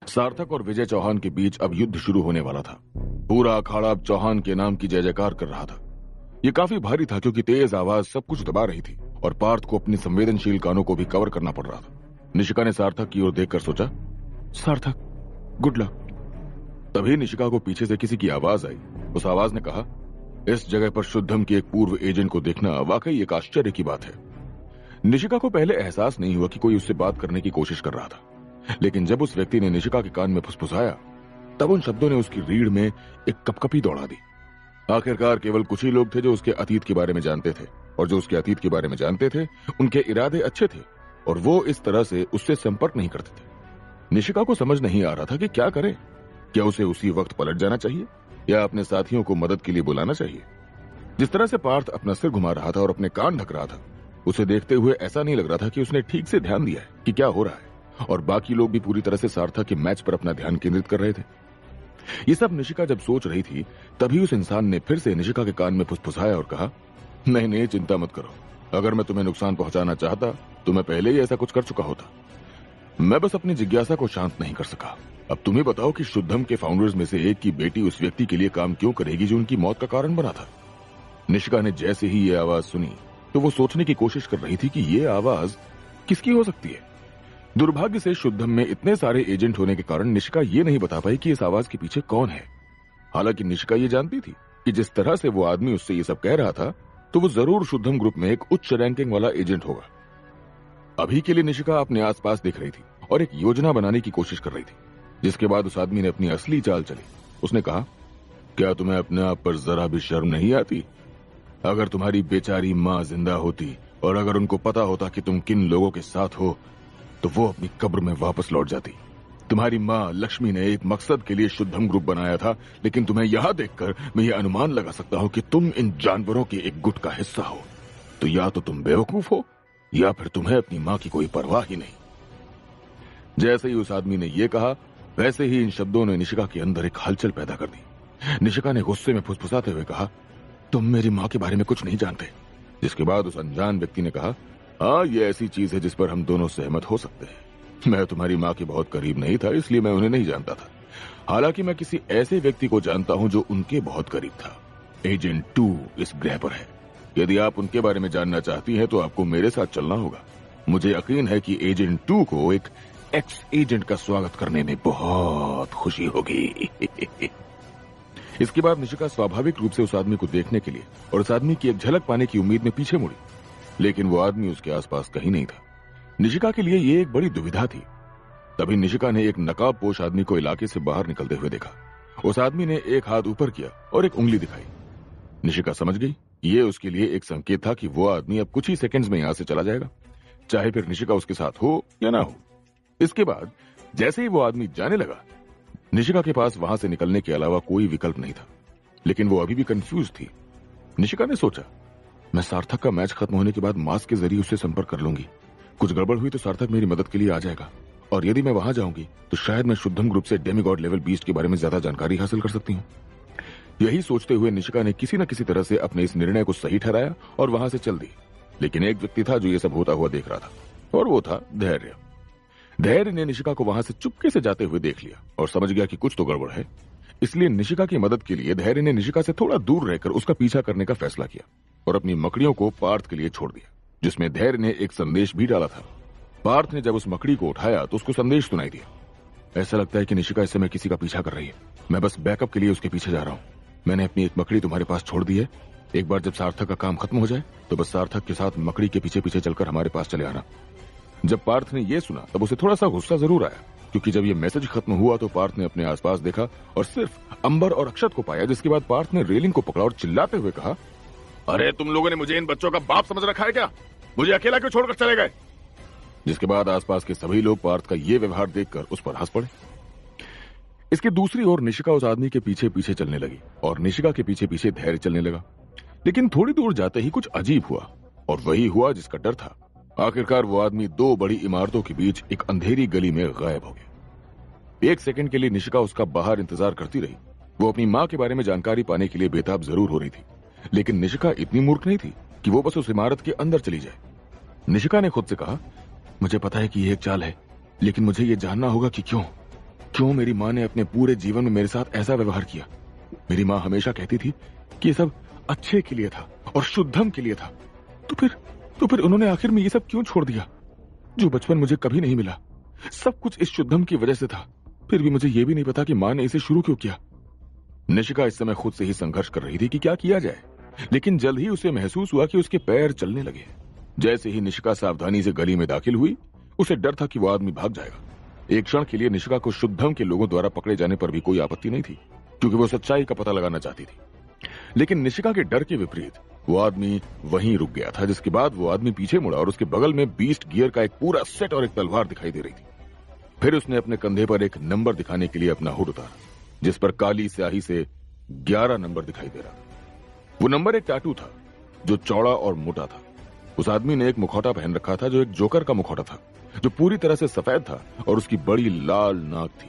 सार्थक और विजय चौहान के बीच अब युद्ध शुरू होने वाला था। पूरा अखाड़ा अब चौहान के नाम की जय जयकार कर रहा था। ये काफी भारी था क्योंकि तेज आवाज सब कुछ दबा रही थी और पार्थ को अपनी संवेदनशील कानों को भी कवर करना पड़ रहा था। निशिका ने सार्थक की ओर देखकर सोचा, सार्थक, गुड लक। तभी निशिका को पीछे से किसी की आवाज आई। उस आवाज ने कहा, इस जगह पर शुद्धम के एक पूर्व एजेंट को देखना वाकई एक आश्चर्य की बात है। निशिका को पहले एहसास नहीं हुआ कि कोई उससे बात करने की कोशिश कर रहा था, लेकिन जब उस व्यक्ति ने निशिका के कान में फुसफुसाया तब उन शब्दों ने उसकी रीढ़ में एक कपकपी दौड़ा दी। आखिरकार केवल कुछ ही लोग थे जो उसके अतीत के बारे में जानते थे, और जो उसके अतीत के बारे में जानते थे उनके इरादे अच्छे थे और वो इस तरह से उससे संपर्क नहीं करते थे। निशिका को समझ नहीं आ रहा था कि क्या करे। क्या उसे उसी वक्त पलट जाना चाहिए या अपने साथियों को मदद के लिए बुलाना चाहिए? जिस तरह से पार्थ अपना सिर घुमा रहा था और अपने कान ढक रहा था, उसे देखते हुए ऐसा नहीं लग रहा था कि उसने ठीक से ध्यान दिया है कि क्या हो रहा है, और बाकी लोग भी पूरी तरह से सार्थक के मैच पर अपना ध्यान केंद्रित कर रहे थे। ये सब निशिका जब सोच रही थी तभी उस इंसान ने फिर से निशिका के कान में फुसफुसाया और कहा, नहीं नहीं, चिंता मत करो। अगर मैं तुम्हें नुकसान पहुंचाना चाहता तो मैं पहले ही ऐसा कुछ कर चुका होता। मैं बस अपनी जिज्ञासा को शांत नहीं कर सका। अब तुम ही बताओ कि शुद्धम के फाउंडर्स में से एक की बेटी उस व्यक्ति के लिए काम क्यों करेगी जो उनकी मौत का कारण बना था? निशिका ने जैसे ही ये आवाज सुनी तो वो सोचने की कोशिश कर रही थी कि ये आवाज किसकी हो सकती है। दुर्भाग्य से शुद्धम में इतने सारे एजेंट होने के कारण निशिका ये नहीं बता पाई कि इस आवाज के पीछे कौन है। हालांकि निशिका ये जानती थी कि जिस तरह से वो आदमी उससे ये सब कह रहा था तो वो जरूर शुद्धम ग्रुप में एक उच्च रैंकिंग वाला एजेंट होगा। अभी के लिए निशिका अपने आसपास देख रही थी और एक योजना बनाने की कोशिश कर रही थी, जिसके बाद उस आदमी ने अपनी असली चाल चली। उसने कहा, क्या तुम्हें अपने आप पर जरा भी शर्म नहीं आती? अगर तुम्हारी बेचारी माँ जिंदा होती और अगर उनको पता होता कि तुम किन लोगों के साथ हो तो वो अपनी कब्र में वापस लौट जाती। तुम्हारी माँ लक्ष्मी ने एक मकसद के लिए शुद्धम ग्रुप बनाया था, लेकिन तुम्हें यहाँ देखकर मैं ये अनुमान लगा सकता हूँ कि तुम इन जानवरों के एक गुट का हिस्सा हो। तो या तो तुम बेवकूफ हो या फिर तुम्हें अपनी माँ की कोई परवाह ही नहीं। जैसे ही उस आदमी ने यह कहा वैसे ही इन शब्दों ने निशिका के अंदर एक हलचल पैदा कर दी। निशिका ने गुस्से में फुसफुसाते हुए कहा, तुम मेरी माँ के बारे में कुछ नहीं जानते। जिसके बाद उस अनजान व्यक्ति ने कहा, हाँ, ये ऐसी चीज है जिस पर हम दोनों सहमत हो सकते हैं। मैं तुम्हारी माँ के बहुत करीब नहीं था, इसलिए मैं उन्हें नहीं जानता था। हालांकि मैं किसी ऐसे व्यक्ति को जानता हूं जो उनके बहुत करीब था। एजेंट 2 इस ग्रह पर है। यदि आप उनके बारे में जानना चाहती हैं तो आपको मेरे साथ चलना होगा। मुझे यकीन है कि एजेंट 2 को एक एक्स एजेंट का स्वागत करने में बहुत खुशी होगी। इसके बाद निशिका स्वाभाविक रूप से उस आदमी को देखने के लिए और उस आदमी की एक झलक पाने की उम्मीद में पीछे मुड़ी, लेकिन वो आदमी उसके आसपास कहीं नहीं था। निशिका के लिए ये एक बड़ी दुविधा थी। तभी निशिका ने एक नकाबपोश आदमी को इलाके से बाहर निकलते हुए देखा। उस आदमी ने एक हाथ ऊपर किया और एक उंगली दिखाई। निशिका समझ गई ये उसके लिए एक संकेत था कि वो आदमी अब कुछ ही सेकंड्स में यहां से चला जाएगा, चाहे फिर निशिका उसके साथ हो या ना हो। इसके बाद जैसे ही वो आदमी जाने लगा, निशिका के पास वहां से निकलने के अलावा कोई विकल्प नहीं था, लेकिन वो अभी भी कंफ्यूज थी। निशिका ने सोचा, मैं सार्थक का मैच खत्म होने के बाद मास्क के जरिए उससे संपर्क कर लूंगी। कुछ गड़बड़ हुई तो सार्थक मेरी मदद के लिए आ जाएगा, और यदि मैं वहां जाऊंगी तो शायद मैं शुद्धम ग्रुप से डेमीगॉड लेवल बीस्ट के बारे में ज्यादा जानकारी हासिल कर सकती हूँ। यही सोचते हुए निशिका ने किसी न किसी तरह से अपने इस निर्णय को सही ठहराया और वहां से चल दी। लेकिन एक व्यक्ति था जो ये सब होता हुआ देख रहा था, और वो था धैर्य। धैर्य ने निशिका को वहां से चुपके से जाते हुए देख लिया और समझ गया कि कुछ तो गड़बड़ है। इसलिए निशिका की मदद के लिए धैर्य ने निशिका से थोड़ा दूर रहकर उसका पीछा करने का फैसला किया और अपनी मकड़ियों को पार्थ के लिए छोड़ दिया, जिसमें धैर्य ने एक संदेश भी डाला था। पार्थ ने जब उस मकड़ी को उठाया तो उसको संदेश सुनाई दिया। ऐसा लगता है कि निशिका इस समय किसी का पीछा कर रही है। मैं बस बैकअप के लिए उसके पीछे जा रहा हूँ। मैंने अपनी एक मकड़ी तुम्हारे पास छोड़ दी है। एक बार जब सार्थक का काम खत्म हो जाए तो बस सार्थक के साथ मकड़ी के पीछे पीछे चलकर हमारे पास चले आना। जब पार्थ ने यह सुना तब उसे थोड़ा सा गुस्सा जरूर आया, क्योंकि जब यह मैसेज खत्म हुआ तो पार्थ ने अपने आसपास देखा और सिर्फ अंबर और अक्षत को पाया। जिसके बाद पार्थ ने रेलिंग को पकड़ा और चिल्लाते हुए कहा, अरे तुम लोगों ने मुझे इन बच्चों का बाप समझ रखा है क्या? मुझे अकेला क्यों छोड़कर चले गए? जिसके बाद आसपास के सभी लोग पार्थ का ये व्यवहार देखकर उस पर हंस पड़े। इसके दूसरी ओर निशिका उस आदमी के पीछे पीछे चलने लगी और निशिका के पीछे पीछे धैर्य चलने लगा। लेकिन थोड़ी दूर जाते ही कुछ अजीब हुआ, और वही हुआ जिसका डर था। आखिरकार वो आदमी 2 बड़ी इमारतों के बीच एक अंधेरी गली में गायब हो गया। एक सेकंड के लिए निशिका उसका बाहर इंतजार करती रही। वो अपनी माँ के बारे में जानकारी पाने के लिए बेताब जरूर हो रही थी, लेकिन निशिका इतनी मूर्ख नहीं थी कि वो बस उस इमारत के अंदर चली जाए। निशिका ने खुद से कहा, मुझे पता है कि ये एक चाल है, लेकिन मुझे ये जानना होगा कि क्यों क्यों मेरी माँ ने अपने पूरे जीवन में मेरे साथ ऐसा व्यवहार किया? मेरी माँ हमेशा कहती थी कि ये सब अच्छे के लिए था और शुद्धम के लिए था। तो फिर उन्होंने आखिर में ये सब क्यों छोड़ दिया जो बचपन मुझे कभी नहीं मिला? सब कुछ इस शुद्धम की वजह से था। फिर भी मुझे ये भी नहीं पता कि माँ ने इसे शुरू क्यों किया। निशिका इस समय खुद से ही संघर्ष कर रही थी कि क्या किया जाए, लेकिन जल्द ही उसे महसूस हुआ कि उसके पैर चलने लगे। जैसे ही निशिका सावधानी से गली में दाखिल हुई, उसे डर था कि वो आदमी भाग जाएगा। एक क्षण के लिए निशिका को शुद्धम के लोगों द्वारा पकड़े जाने पर भी कोई आपत्ति नहीं थी, क्योंकि वो सच्चाई का पता लगाना चाहती थी। लेकिन निशिका के डर के विपरीत वो आदमी वहीं रुक गया था, जिसके बाद वो आदमी पीछे मुड़ा और उसके बगल में बीस्ट गियर का एक पूरा सेट और एक तलवार दिखाई दे रही थी। फिर उसने अपने कंधे पर एक नंबर दिखाने के लिए अपना हुड उतारा, जिस पर काली स्याही से 11 नंबर दिखाई दे रहा था। वो नंबर एक टैटू था जो चौड़ा और मोटा था। उस आदमी ने एक मुखौटा पहन रखा था जो एक जोकर का मुखौटा था, जो पूरी तरह से सफेद था और उसकी बड़ी लाल नाक थी।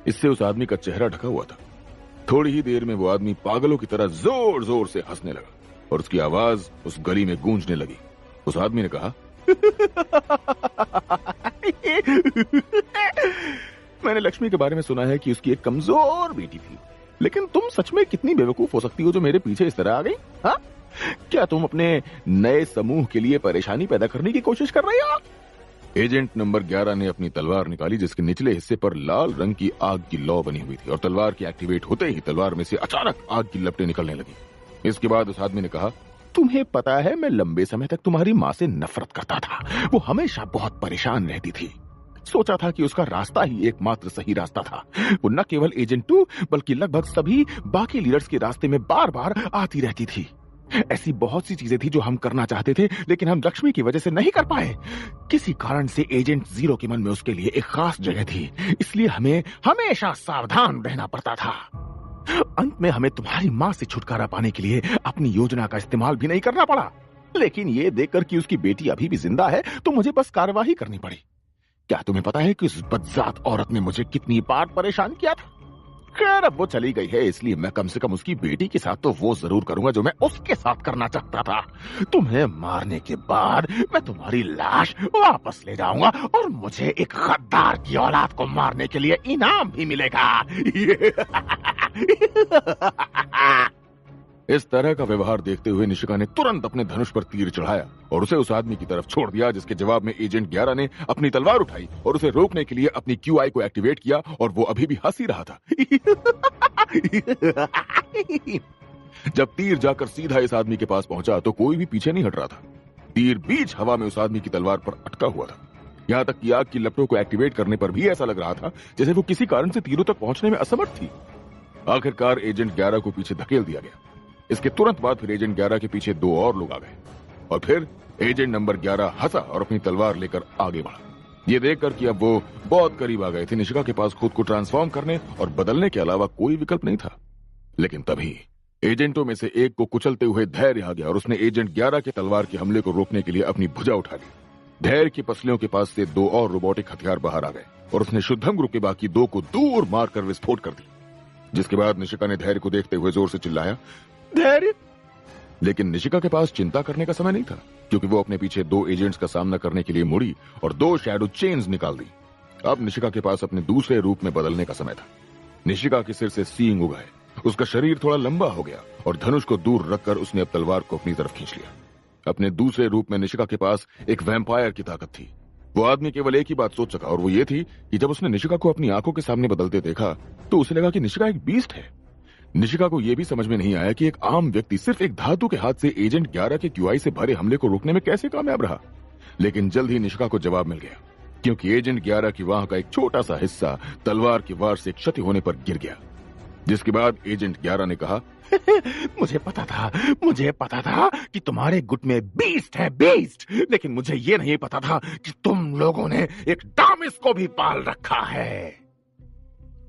इससे उस आदमी का चेहरा ढका हुआ था। थोड़ी ही देर में वो आदमी पागलों की तरह जोर जोर से हंसने लगा और उसकी आवाज उस गली में गूंजने लगी। उस आदमी ने कहा, मैंने लक्ष्मी के बारे में सुना है कि उसकी एक कमजोर बेटी थी, लेकिन तुम सच में कितनी बेवकूफ हो सकती हो जो मेरे पीछे इस तरह आ गई? हाँ, क्या तुम अपने नए समूह के लिए परेशानी पैदा करने की कोशिश कर रही हो? एजेंट नंबर 11 ने अपनी तलवार निकाली, जिसके निचले हिस्से पर लाल रंग की आग की लौ बनी हुई थी और तलवार के एक्टिवेट होते ही तलवार में से अचानक आग की लपटें निकलने लगी। इसके बाद उस आदमी ने कहा, तुम्हें पता है मैं लंबे समय तक तुम्हारी माँ से नफरत करता था। वो हमेशा बहुत परेशान रहती थी। सोचा था कि उसका रास्ता ही एकमात्र सही रास्ता था। वो न केवल एजेंट 2 बल्कि लगभग सभी बाकी लीडर्स के रास्ते में बार बार आती रहती थी। ऐसी बहुत सी चीजें थी जो हम करना चाहते थे, लेकिन हम लक्ष्मी की वजह से नहीं कर पाए। किसी कारण से एजेंट 0 के मन में उसके लिए एक खास जगह थी, इसलिए हमें हमेशा सावधान रहना पड़ता था। अंत में हमें तुम्हारी माँ से छुटकारा पाने के लिए अपनी योजना का इस्तेमाल भी नहीं करना पड़ा। लेकिन ये देखकर कि उसकी बेटी अभी भी जिंदा है, तो मुझे बस कार्यवाही करनी पड़ी। क्या तुम्हें पता है कि उस बदजात औरत ने मुझे कितनी बार परेशान किया था? खैर, अब वो चली गई है, इसलिए मैं कम से कम उसकी बेटी के साथ तो वो जरूर करूंगा जो मैं उसके साथ करना चाहता था। तुम्हें मारने के बाद मैं तुम्हारी लाश वापस ले जाऊंगा और मुझे एक गद्दार की औलाद को मारने के लिए इनाम भी मिलेगा। इस तरह का व्यवहार देखते हुए निशिका ने तुरंत अपने धनुष पर तीर चढ़ाया और उसे उस आदमी की तरफ छोड़ दिया, जिसके जवाब में एजेंट 11 ने अपनी तलवार उठाई और उसे रोकने के लिए अपनी QI को एक्टिवेट किया और वो अभी भी हंस ही रहा था। जब तीर जाकर सीधा इस आदमी के पास पहुंचा तो कोई भी पीछे नहीं हट रहा था। तीर बीच हवा में उस आदमी की तलवार पर अटका हुआ था। यहाँ तक कि आग की लपटों को एक्टिवेट करने पर भी ऐसा लग रहा था जैसे वो किसी कारण से तीरों तक पहुंचने में असमर्थ थी। आखिरकार एजेंट 11 को पीछे धकेल दिया गया। इसके तुरंत बाद फिर एजेंट 11 के पीछे 2 और लोग आ गए और फिर एजेंट नंबर 11 हंसा और अपनी तलवार लेकर आगे बढ़ा। ये देखकर कि अब वो बहुत करीब आ गए थे, निशिका के पास खुद को ट्रांसफॉर्म करने और बदलने के अलावा कोई विकल्प नहीं था। लेकिन तभी एजेंटों में से एक को कुचलते हुए धैर्य आ गया और उसने एजेंट 11 के तलवार के हमले को रोकने के लिए अपनी भुजा उठा ली। धैर्य की पसलियों के पास से 2 और रोबोटिक हथियार बाहर आ गए और उसने शुद्धम ग्रुप के बाकी 2 को दूर मारकर विस्फोट कर दी। जिसके बाद निशिका ने धैर्य को देखते हुए जोर से चिल्लाया, धैर्य! लेकिन निशिका के पास चिंता करने का समय नहीं था, क्योंकि वो अपने पीछे 2 एजेंट्स का सामना करने के लिए मुड़ी और 2 शैडो चेन्स निकाल दी। अब निशिका के पास अपने दूसरे रूप में बदलने का समय था। निशिका के सिर से सींग उगाए, उसका शरीर थोड़ा लंबा हो गया और धनुष को दूर रखकर उसने अब तलवार को अपनी तरफ खींच लिया। अपने दूसरे रूप में निशिका के पास एक वैम्पायर की ताकत थी। वो आदमी केवल एक ही बात सोच सका और वो ये थी कि जब उसने निशिका को अपनी आंखों के सामने बदलते देखा तो उसे लगा कि निशिका एक बीस्ट है। निशिका को यह भी समझ में नहीं आया कि एक आम व्यक्ति सिर्फ एक धातु के हाथ से एजेंट 11 के QI से भरे हमले को रोकने में कैसे कामयाब रहा। लेकिन जल्द ही निशिका को जवाब मिल गया, क्योंकि एजेंट 11 की वाह का एक छोटा सा हिस्सा तलवार की वार से क्षति होने पर गिर गया। जिसके बाद एजेंट 11 ने कहा, मुझे पता था कि तुम्हारे गुट में बीस्ट है, बीस्ट, लेकिन मुझे ये नहीं पता था कि तुम लोगों ने एक डामिस को भी पाल रखा है।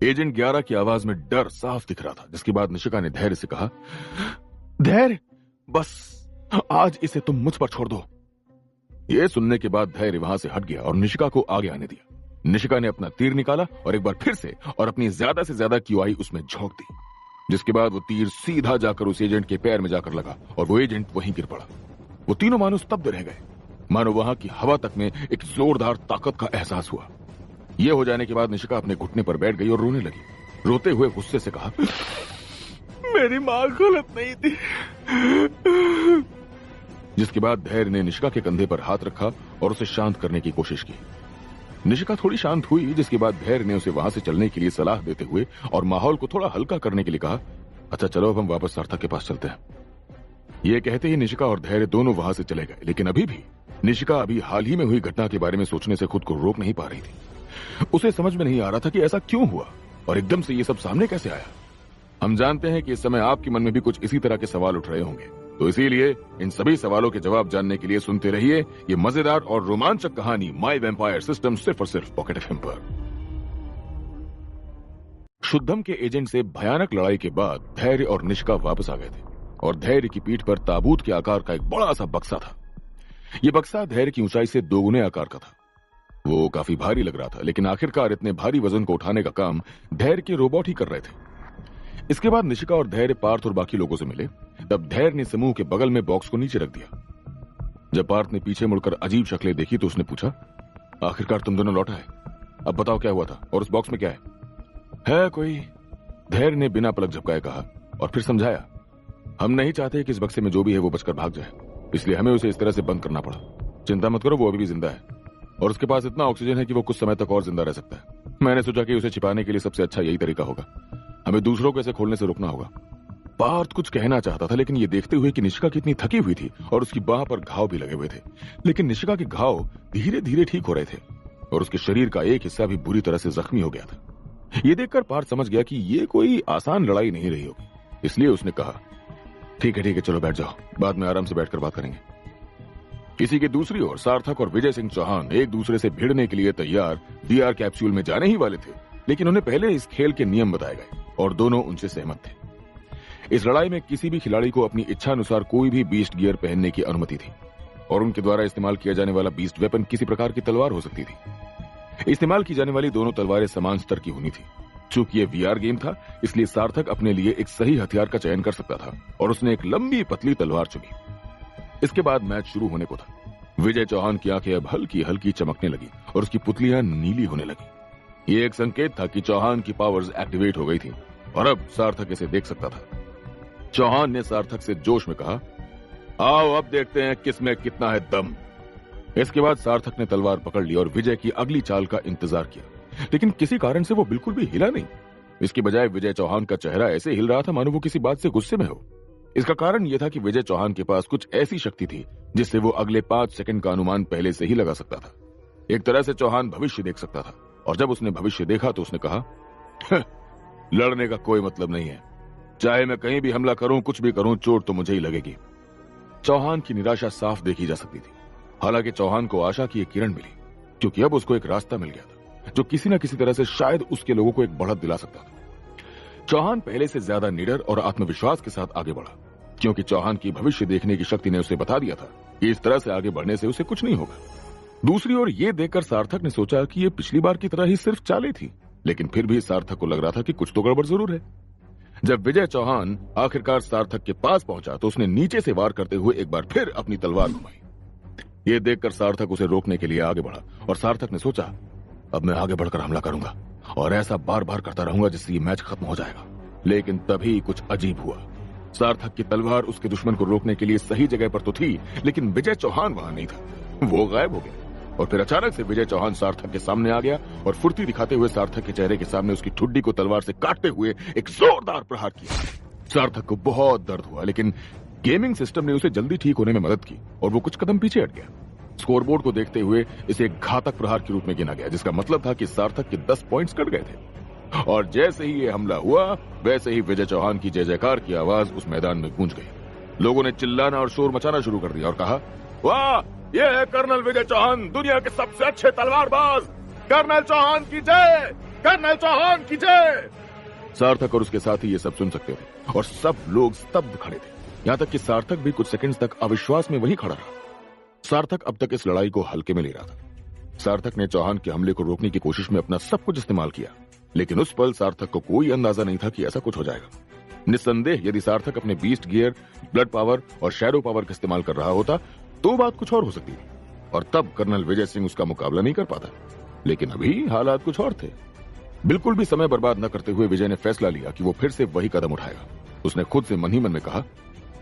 एजेंट 11 की आवाज में डर साफ दिख रहा था। जिसके बाद निशिका ने धैर्य से कहा, धैर्य, बस आज इसे तुम मुझ पर छोड़ दो। यह सुनने के बाद धैर्य वहां से हट गया और निशिका को आगे आने दिया। निशिका ने अपना तीर निकाला और एक बार फिर से और अपनी ज्यादा से ज्यादा QI उसमें झोंक दी। जिसके बाद वो तीर सीधा जाकर उस एजेंट के पैर में जाकर लगा और वो एजेंट वहीं गिर पड़ा। वो तीनों मानो स्तब्ध रह गए, मानो वहां की हवा तक में एक जोरदार ताकत का एहसास हुआ। ये हो जाने के बाद निशिका अपने घुटने पर बैठ गई और रोने लगी। रोते हुए गुस्से से कहा, मेरी मां गलत नहीं थी। जिसके बाद धैर्य ने निशिका के कंधे पर हाथ रखा और उसे शांत करने की कोशिश की। निशिका थोड़ी शांत हुई, जिसके बाद धैर्य ने उसे वहां से चलने के लिए सलाह देते हुए और माहौल को थोड़ा हल्का करने के लिए कहा, अच्छा चलो अब हम वापस सार्थक के पास चलते हैं। ये कहते ही निशिका और धैर्य दोनों वहां से चले गए, लेकिन अभी भी निशिका अभी हाल ही में हुई घटना के बारे में सोचने से खुद को रोक नहीं पा रही थी। उसे समझ में नहीं आ रहा था कि ऐसा क्यों हुआ और एकदम से ये सब सामने कैसे आया। हम जानते हैं कि इस समय आपके मन में भी कुछ इसी तरह के सवाल उठ रहे होंगे, तो इसीलिए इन सभी सवालों के जवाब जानने के लिए सुनते रहिए ये मजेदार और रोमांचक कहानी माय वैम्पायर सिस्टम, सिर्फ और सिर्फ पॉकेट एफएम पर। शुद्धम के एजेंट से भयानक लड़ाई के बाद धैर्य और निशिका वापस आ गए थे और धैर्य की पीठ पर ताबूत के आकार का एक बड़ा सा बक्सा था। यह बक्सा धैर्य की ऊंचाई से दोगुने आकार का था। वो काफी भारी लग रहा था, लेकिन आखिरकार इतने भारी वजन को उठाने का काम धैर्य के रोबोट ही कर रहे थे। इसके बाद निशिका और धैर्य पार्थ और बाकी लोगों से मिले। तब धैर्य ने समूह के बगल में बॉक्स को नीचे रख दिया। जब पार्थ ने पीछे मुड़कर अजीब शक्लें देखी तो उसने पूछा, आखिरकार तुम दोनों लौटा है, अब बताओ क्या हुआ था और उस बॉक्स में क्या है कोई? धैर्य ने बिना पलक झपकाए कहा और फिर समझाया, हम नहीं चाहते कि इस बक्से में जो भी है वो बचकर भाग जाए, इसलिए हमें उसे इस तरह से बंद करना पड़ा। चिंता मत करो, वो अभी भी जिंदा है और उसके पास इतना ऑक्सीजन है कि वो कुछ समय तक और जिंदा रह सकता है। मैंने सोचा कि उसे छिपाने के लिए सबसे अच्छा यही तरीका होगा, हमें दूसरों को इसे खोलने से रोकना होगा। पार्थ कुछ कहना चाहता था, लेकिन ये देखते हुए कि निशिका कितनी थकी हुई थी और उसकी बाह पर घाव भी लगे हुए थे, लेकिन निशिका के घाव धीरे धीरे ठीक हो रहे थे और उसके शरीर का एक हिस्सा भी बुरी तरह से जख्मी हो गया था। ये देखकर पार्थ समझ गया कि ये कोई आसान लड़ाई नहीं रही होगी, इसलिए उसने कहा, ठीक है चलो बैठ जाओ, बाद में आराम से बैठकर बात करेंगे। किसी की दूसरी ओर सार्थक और विजय सिंह चौहान एक दूसरे से भिड़ने के लिए तैयार वीआर कैप्सूल में जाने ही वाले थे, लेकिन उन्हें पहले इस खेल के नियम बताए गए और दोनों उनसे सहमत थे। इस लड़ाई में किसी भी खिलाड़ी को अपनी इच्छा अनुसार कोई भी बीस्ट गियर पहनने की अनुमति थी और उनके द्वारा इस्तेमाल किया जाने वाला बीस्ट वेपन किसी प्रकार की तलवार हो सकती थी। इस्तेमाल की जाने वाली दोनों तलवारें समान स्तर की होनी थी। चूंकि ये वीआर गेम था, इसलिए सार्थक अपने लिए एक सही हथियार का चयन कर सकता था और उसने एक लंबी पतली तलवार चुनी। इसके बाद मैच शुरू होने को था। विजय चौहान की आंखें अब हल्की हल्की चमकने लगी और उसकी पुतलियां नीली होने लगी। ये एक संकेत था कि चौहान की पावर्स एक्टिवेट हो गई थी और अब सार्थक इसे देख सकता था। चौहान ने सार्थक से जोश में कहा, आओ अब देखते हैं किसमें कितना है दम। इसके बाद सार्थक ने तलवार पकड़ ली और विजय की अगली चाल का इंतजार किया, लेकिन किसी कारण से वो बिल्कुल भी हिला नहीं। इसके बजाय विजय चौहान का चेहरा ऐसे हिल रहा था मानो वो किसी बात से गुस्से में हो। इसका कारण यह था कि विजय चौहान के पास कुछ ऐसी शक्ति थी जिससे वो अगले 5 सेकंड का अनुमान पहले से ही लगा सकता था। एक तरह से चौहान भविष्य देख सकता था और जब उसने भविष्य देखा तो उसने कहा, लड़ने का कोई मतलब नहीं है, चाहे मैं कहीं भी हमला करूं, कुछ भी करूं, चोट तो मुझे ही लगेगी। चौहान की निराशा साफ देखी जा सकती थी। हालांकि चौहान को आशा की एक किरण मिली, क्योंकि अब उसको एक रास्ता मिल गया था जो किसी न किसी तरह से शायद उसके लोगों को एक बढ़त दिला सकता था। चौहान पहले से ज्यादा निडर और आत्मविश्वास के साथ आगे बढ़ा, क्योंकि चौहान की भविष्य देखने की शक्ति ने उसे बता दिया था कि इस तरह से आगे बढ़ने से उसे कुछ नहीं होगा। दूसरी ओर ये देखकर सार्थक ने सोचा कि ये पिछली बार की तरह ही सिर्फ चालें थी, लेकिन फिर भी सार्थक को लग रहा था कि कुछ तो गड़बड़ जरूर है। जब विजय चौहान आखिरकार सार्थक के पास पहुंचा तो उसने नीचे से वार करते हुए एक बार फिर अपनी तलवार घुमाई। ये देखकर सार्थक उसे रोकने के लिए आगे बढ़ा और सार्थक ने सोचा, अब मैं आगे बढ़कर हमला करूंगा और ऐसा बार बार करता रहूंगा जिससे ये मैच खत्म हो जाएगा। लेकिन तभी कुछ अजीब हुआ। सार्थक की तलवार उसके दुश्मन को रोकने के लिए सही जगह पर तो थी, लेकिन विजय चौहान वहां नहीं था, वो गायब हो गया। और फिर अचानक से विजय चौहान सार्थक के सामने आ गया और फुर्ती दिखाते हुए सार्थक के चेहरे के सामने उसकी ठुड्डी को तलवार से काटते हुए एक जोरदार प्रहार किया। सार्थक को बहुत दर्द हुआ, लेकिन गेमिंग सिस्टम ने उसे जल्दी ठीक होने में मदद की और वो कुछ कदम पीछे हट गया। स्कोरबोर्ड को देखते हुए इसे एक घातक प्रहार के रूप में गिना गया, जिसका मतलब था कि सार्थक के 10 पॉइंट्स कट गए थे। और जैसे ही ये हमला हुआ, वैसे ही विजय चौहान की जय जयकार की आवाज उस मैदान में गूंज गई। लोगों ने चिल्लाना और शोर मचाना शुरू कर दिया और कहा, वाह, ये है कर्नल विजय चौहान, दुनिया के सबसे अच्छे तलवारबाज। कर्नल चौहान की जय, कर्नल चौहान की जय। सार्थक और उसके साथी ये सब सुन सकते थे और सब लोग स्तब्ध खड़े थे। यहां तक कि सार्थक भी कुछ सेकंड्स तक अविश्वास में वहीं खड़ा रहा। सार्थक अब तक इस लड़ाई को हल्के में ले रहा था। सार्थक ने चौहान के हमले को रोकने की कोशिश में अपना सब कुछ इस्तेमाल किया, लेकिन उस पल सार्थक को कोई अंदाजा नहीं था कि ऐसा कुछ हो जाएगा। निस्संदेह यदि सार्थक अपने बीस्ट गियर, ब्लड पावर और शैडो पावर का इस्तेमाल कर रहा होता तो बात कुछ और हो सकती थी और तब कर्नल विजय सिंह उसका मुकाबला नहीं कर पाता। लेकिन अभी हालात कुछ और थे। बिल्कुल भी समय बर्बाद न करते हुए विजय ने फैसला लिया कि वो फिर से वही कदम उठाएगा। उसने खुद से मन ही मन में कहा,